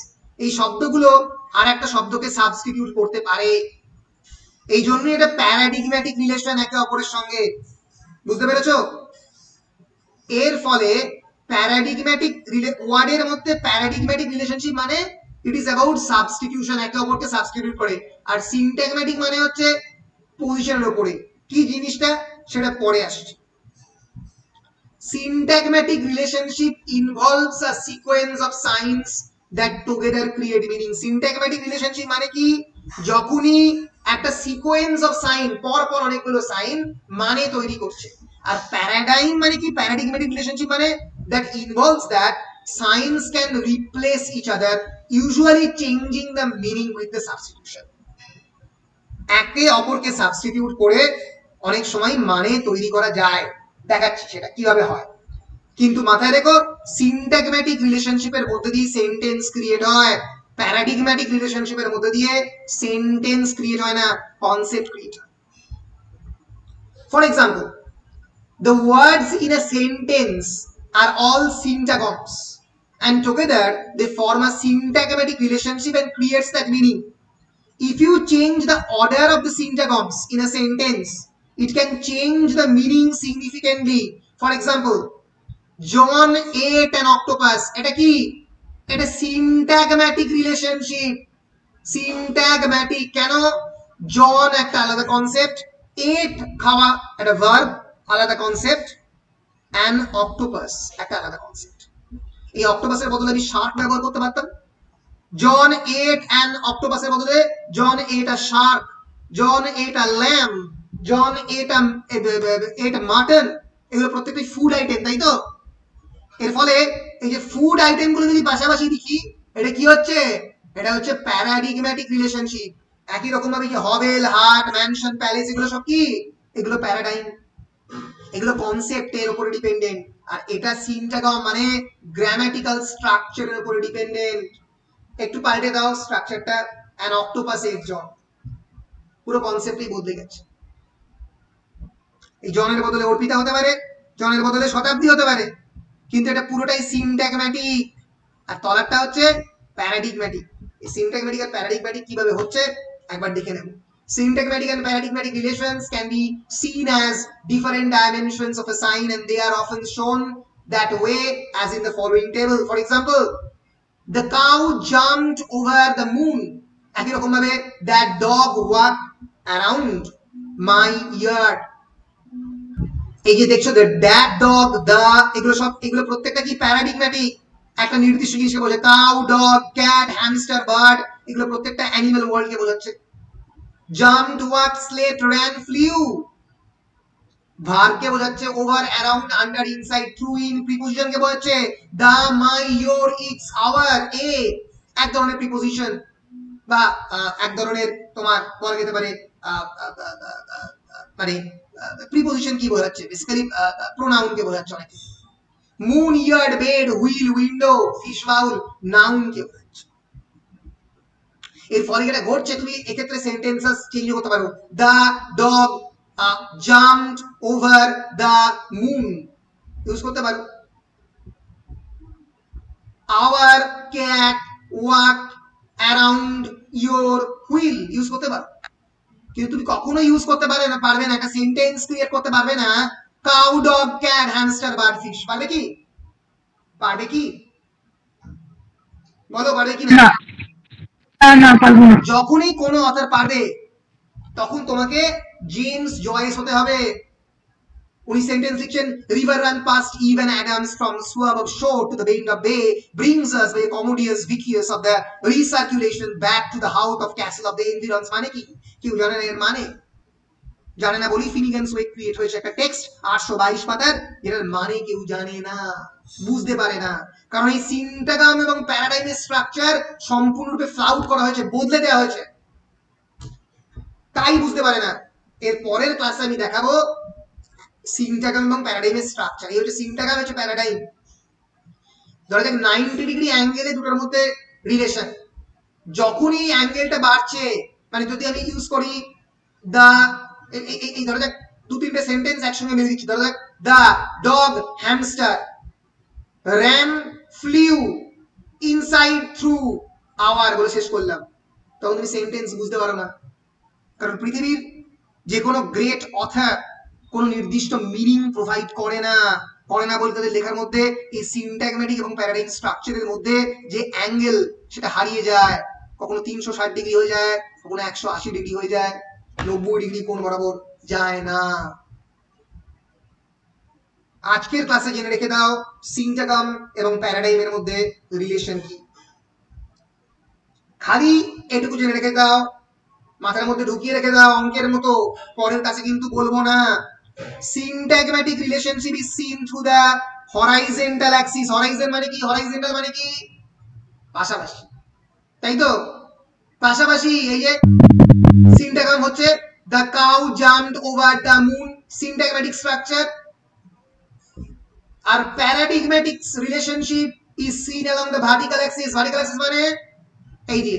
এই শব্দগুলো আর একটা শব্দকে সাবস্টিটিউট করতে পারে, এই জন্য এটা প্যারাডিগম্যাটিক রিলেশন একে অপরের সঙ্গে। বুঝতে পেরেছো? এর ফলে প্যারাডিগম্যাটিক ওয়ার্ডের মধ্যে প্যারাডিগম্যাটিক রিলেশনশিপ মানে ইট ইজ অ্যাবাউট সাবস্টিটিউশন, একে অপরকে সাবস্টিটিউট করে। আর সিনট্যাগম্যাটিক মানে হচ্ছে পজিশনের উপরে, কি জিনিসটা সেটা পরে আসছে। Syntagmatic relationship involves a sequence of signs that together create meaning. Syntagmatic relationship মানে কি? যখনই একটা সিকোয়েন্স অফ সাইন, পর পর অনেকগুলো সাইন মানে তৈরি করছে। আর প্যারাডাইম মানে কি? প্যারাডিগম্যাটিক রিলেশনশিপ মানে that involves that signs can replace each other, usually changing the meaning with the substitution. একে অপরকে সাবস্টিটিউট করে অনেক সময় মানে তৈরি করা যায়, দেখাচ্ছি সেটা কিভাবে হয়। কিন্তু মাথায় রেখো, সিনট্যাগম্যাটিক রিলেশনশিপের মধ্যে দিয়ে সেন্টেন্স ক্রিয়েট হয়, প্যারাডিগম্যাটিক রিলেশনশিপের মধ্যে দিয়ে সেন্টেন্স ক্রিয়েট হয় না, কনসেপ্ট ক্রিয়েট হয়। For example, the words in a sentence are all syntagms and together they form a syntagmatic relationship and creates that meaning. If you change the order of the syntagms in a sentence, it can change the meaning significantly. For example, John ate an octopus. এটা কি? এটা syntagmatic relationship. Syntagmatic কেন? জন একটা আলাদা কনসেপ্ট, এট খাওয়া একটা ভার্ব আলাদা কনসেপ্ট, an octopus একটা আলাদা কনসেপ্ট। এই অক্টোপাসের বদলে আমি শার্ক ব্যবহার করতে পারতাম। জন ate an octopus এর বদলে জন ate a shark, John ate a lamb, John ate a mutton, এগুলো প্রত্যেকটাই ফুড আইটেম, তাই তো? এর ফলে এই যে ফুড আইটেম গুলো যদি পাশাপাশি দেখি, এটা কি হচ্ছে? এটা হচ্ছে প্যারাডিগম্যাটিক রিলেশনশিপ। একই রকম ভাবে যে হভেল, হাট, ম্যানশন, প্যালেস, এগুলো সব কি? এগুলো প্যারাডাইম। এগুলো কনসেপ্টের উপরে ডিপেন্ডেন্ট, আর এটা সিনট্যাগম মানে গ্রামাটিক্যাল স্ট্রাকচারের উপরে ডিপেন্ডেন্ট। একটু পাল্টে দাও স্ট্রাকচারটা, অ্যান অক্টোপাস এগ জন, পুরো কনসেপ্টই বদলে গেছে। এই জনের বদলে অর্পিতা হতে পারে, জনের বদলে শতাব্দী হতে পারে, কিন্তু এটা পুরোটাই সিনট্যাগম্যাটিক। আর তলারটা হচ্ছে প্যারাডিগম্যাটিক। এই সিনট্যাগম্যাটিক আর প্যারাডিগম্যাটিক কিভাবে হচ্ছে একবার দেখে নেব। Syntagmatic and paradigmatic relations can be seen as different dimensions of a sign, and they are often shown that way as in the following table. For example, the cow jumped over the moon. একই রকম ভাবে that dog walked around my yard. এই যে দেখছো that dog, the, এগুলো প্রত্যেকটা কি প্যারাডিগম্যাটিক, একটা নির্দিষ্ট জিনিসকে বোঝায়। Cow, dog, cat, hamster, bird, এগুলো প্রত্যেকটা অ্যানিমাল ওয়ার্ল্ড কে বোঝাচ্ছে। jumped, walked, slept, ran, flew verb কে বোঝাচ্ছে। Over, around, under, inside, through, in preposition কে বোঝাচ্ছে। The, my, your, its, our, a এক ধরনের প্রিপোজিশন বা এক ধরনের তোমার বলা যেতে পারে মানে প্রিপোজিশন কি বোঝাচ্ছে, বেসিক্যালি প্রোনাউন কে বোঝাচ্ছে অনেক। Moon, yard, bed, wheel, window, fish, bowl noun কে বোঝাচ্ছে। এর ফলে যেটা ঘটছে, তুমি এক্ষেত্রে সেন্টেন্সেস চেঞ্জ করতে পারো। The dog jumped over the moon use করতে পারো। Our cat walked around your wheel use করতে পারো। কিন্তু তুমি কখনো ইউজ করতে পারবে না একটা সেন্টেন্স ক্রিয়েট করতে পারবে না cow, dog, cat, hamster, bird, fish. পারবে কি? পারবে কি? বলো পারবে কি না? না, পারবো না। যখনই কোনো অথর পারবে তখন তোমাকে জেমস জয়েস হতে হবে। উনি সেন্টেন্স লিখছেন, riverrun past Eve and Adam's from swerve of shore to the bend of bay, brings us by commodius vicus of the recirculation back to the house of castle of the environs. মানে কি? কেউ জানে না এর মানে? জানে না বলি ফিনিগানস ওয়েক ক্রিয়েট হয়েছে একটা টেক্সট 822 পাতার, যেটার মানে কেউ জানে না, বুঝতে পারে না। কারণ এই সিনট্যাগম এবং প্যারাডাইমের স্ট্রাকচার সম্পূর্ণরূপে ফ্লাউট করা হয়েছে, বদলে দেওয়া হয়েছে, তাই বুঝতে পারে না। এর পরের ক্লাসে আমি দেখাবো সিনট্যাগম এবং প্যারাডাইমের স্ট্রাকচার। এই হচ্ছে সিনট্যাগম, হচ্ছে প্যারাডাইম। ধরা যাক 90 ডিগ্রি অ্যাঙ্গেলে দুটোর মধ্যে রিলেশন, যখনই অ্যাঙ্গেলটা বাড়ছে, মানে যদি আমি ইউজ করি দা, এই ধরা যাক 2-3টে সেন্টেন্স একসঙ্গে মিলে দিচ্ছি। ধরা যাক the dog hamster ran, flew, inside, through, hour বলে শেষ করলাম, তখন তুমি সেন্টেন্স বুঝতে পারো না। কারণ পৃথিবীর যে কোনো গ্রেট অথর কোন নির্দিষ্ট মিনিং প্রোভাইড করে না বলতে তাদের লেখার মধ্যে এই সিনট্যাগম্যাটিক এবং প্যারাডাইম স্ট্রাকচারের মধ্যে যে অ্যাঙ্গেল সেটা হারিয়ে যায়। কখনো 360 ডিগ্রি হয়ে যায়, কখনো 180 ডিগ্রি হয়ে যায়, 90 ডিগ্রি কোণ বরাবর যায় না। আজকের ক্লাসে জেনে রেখে দাও সিনট্যাগম এবং প্যারাডাইমের মধ্যে রিলেশন কি। খালি এটুকু জেনে রেখে দাও, মাথার মধ্যে ঢুকিয়ে রেখে দাও অঙ্কের মতো, পরের কাছে কিন্তু বলবো না। Syntagmatic relationship is seen through the horizontal axis. Horizon মানে কি? হরাইজন্টাল মানে কি? পাশাপাশি, তাই তো? পাশাপাশি। এই যে সিনট্যাগম হচ্ছে the cow jumped over the moon, syntagmatic structure. আর paradigmatic relationship is seen along the vertical axis. Vertical axis মানে এই যে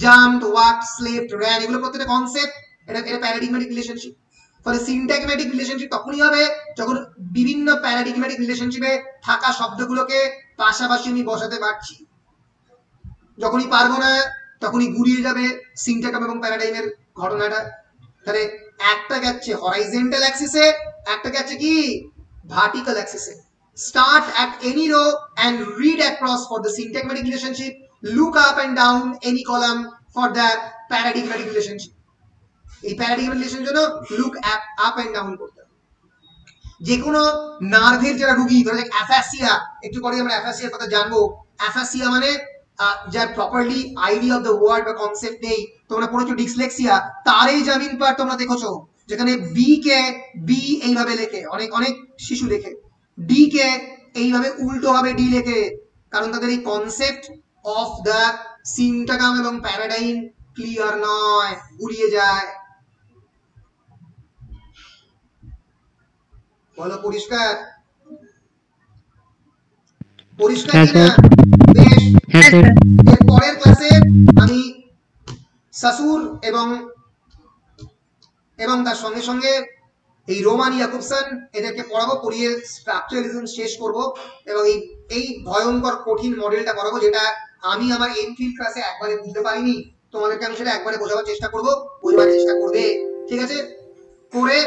জাম্পড, ওয়াকড, স্লেপড, র্যান, এগুলো প্রত্যেকটা কনসেপ্ট, এটা প্যারাডিগম্যাটিক রিলেশনশিপ। ফলে সিনট্যাগম্যাটিক রিলেশনশিপ তখনই হবে যখন বিভিন্ন প্যারাডিগম্যাটিক রিলেশনশিপে থাকা শব্দগুলোকে পাশাপাশি আমি বসাতে পারছি। যখনই পারবো না তখনই গুড়িয়ে যাবে সিনট্যাগম এবং প্যারাডাইমের ঘটনাটা। তাহলে একটা যাচ্ছে হরাইজন্টাল অ্যাক্সিসে, একটা যাচ্ছে কি vertical অ্যাক্সিসে। Start at any row and read across for the syntagmatic relationship. Look up and down any column for the paradigmatic relationship. এই প্যারাডিগম্যাটিক রিলেশনের জন্য লুক আপ এন্ড ডাউন করতে হবে। যে কোনো নার্ভের যারা রোগী, ধরো অ্যাফাসিয়া, একটু পরে আমরা অ্যাফাসিয়ার কথা জানবো। অ্যাফাসিয়া মানে যার properly idea of the word বা কনসেপ্ট নেই। তোমরা পড়েছো ডিসলেক্সিয়া, তারই জামিন পার তোমরা দেখেছো, যেখানে বি কে বি এইভাবে লেখে, অনেক শিশু লেখে, ডি কে এইভাবে উল্টো ভাবে ডি লেখে, কারণ তাদের এই কনসেপ্ট অফ দ্য সিনট্যাগম এবং প্যারাডাইম ক্লিয়ার নয়, গুলিয়ে যায়। বলো পরিষ্কার? পরিষ্কার কিনা? বেশ, এর পরের ক্লাসে আমি সাসুর এবং তার সঙ্গে সঙ্গে এই রোমান ইয়াকুবসন এদেরকে পড়াবো, পড়িয়ে স্ট্রাকচারালিজম শেষ করব এবং এই ভয়ঙ্কর কঠিন মডেলটা করাবো, যেটা আমি আমার এমফিল ক্লাসে একবারে বুঝতে পারিনি। তোমাদেরকে আমি সেটা একবারে বোঝাবার চেষ্টা করব, বোঝাবার চেষ্টা করবে, ঠিক আছে? করে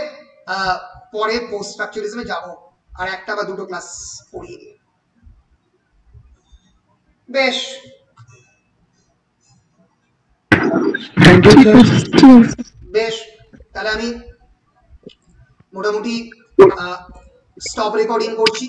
পরে পোস্ট স্ট্রাকচারালিজমে যাব, আর একটা বা দুটো ক্লাস পড়িয়ে দিয়ে। বেশ, বেশ, তাহলে আমি মোটামুটি স্টপ রেকর্ডিং করছি।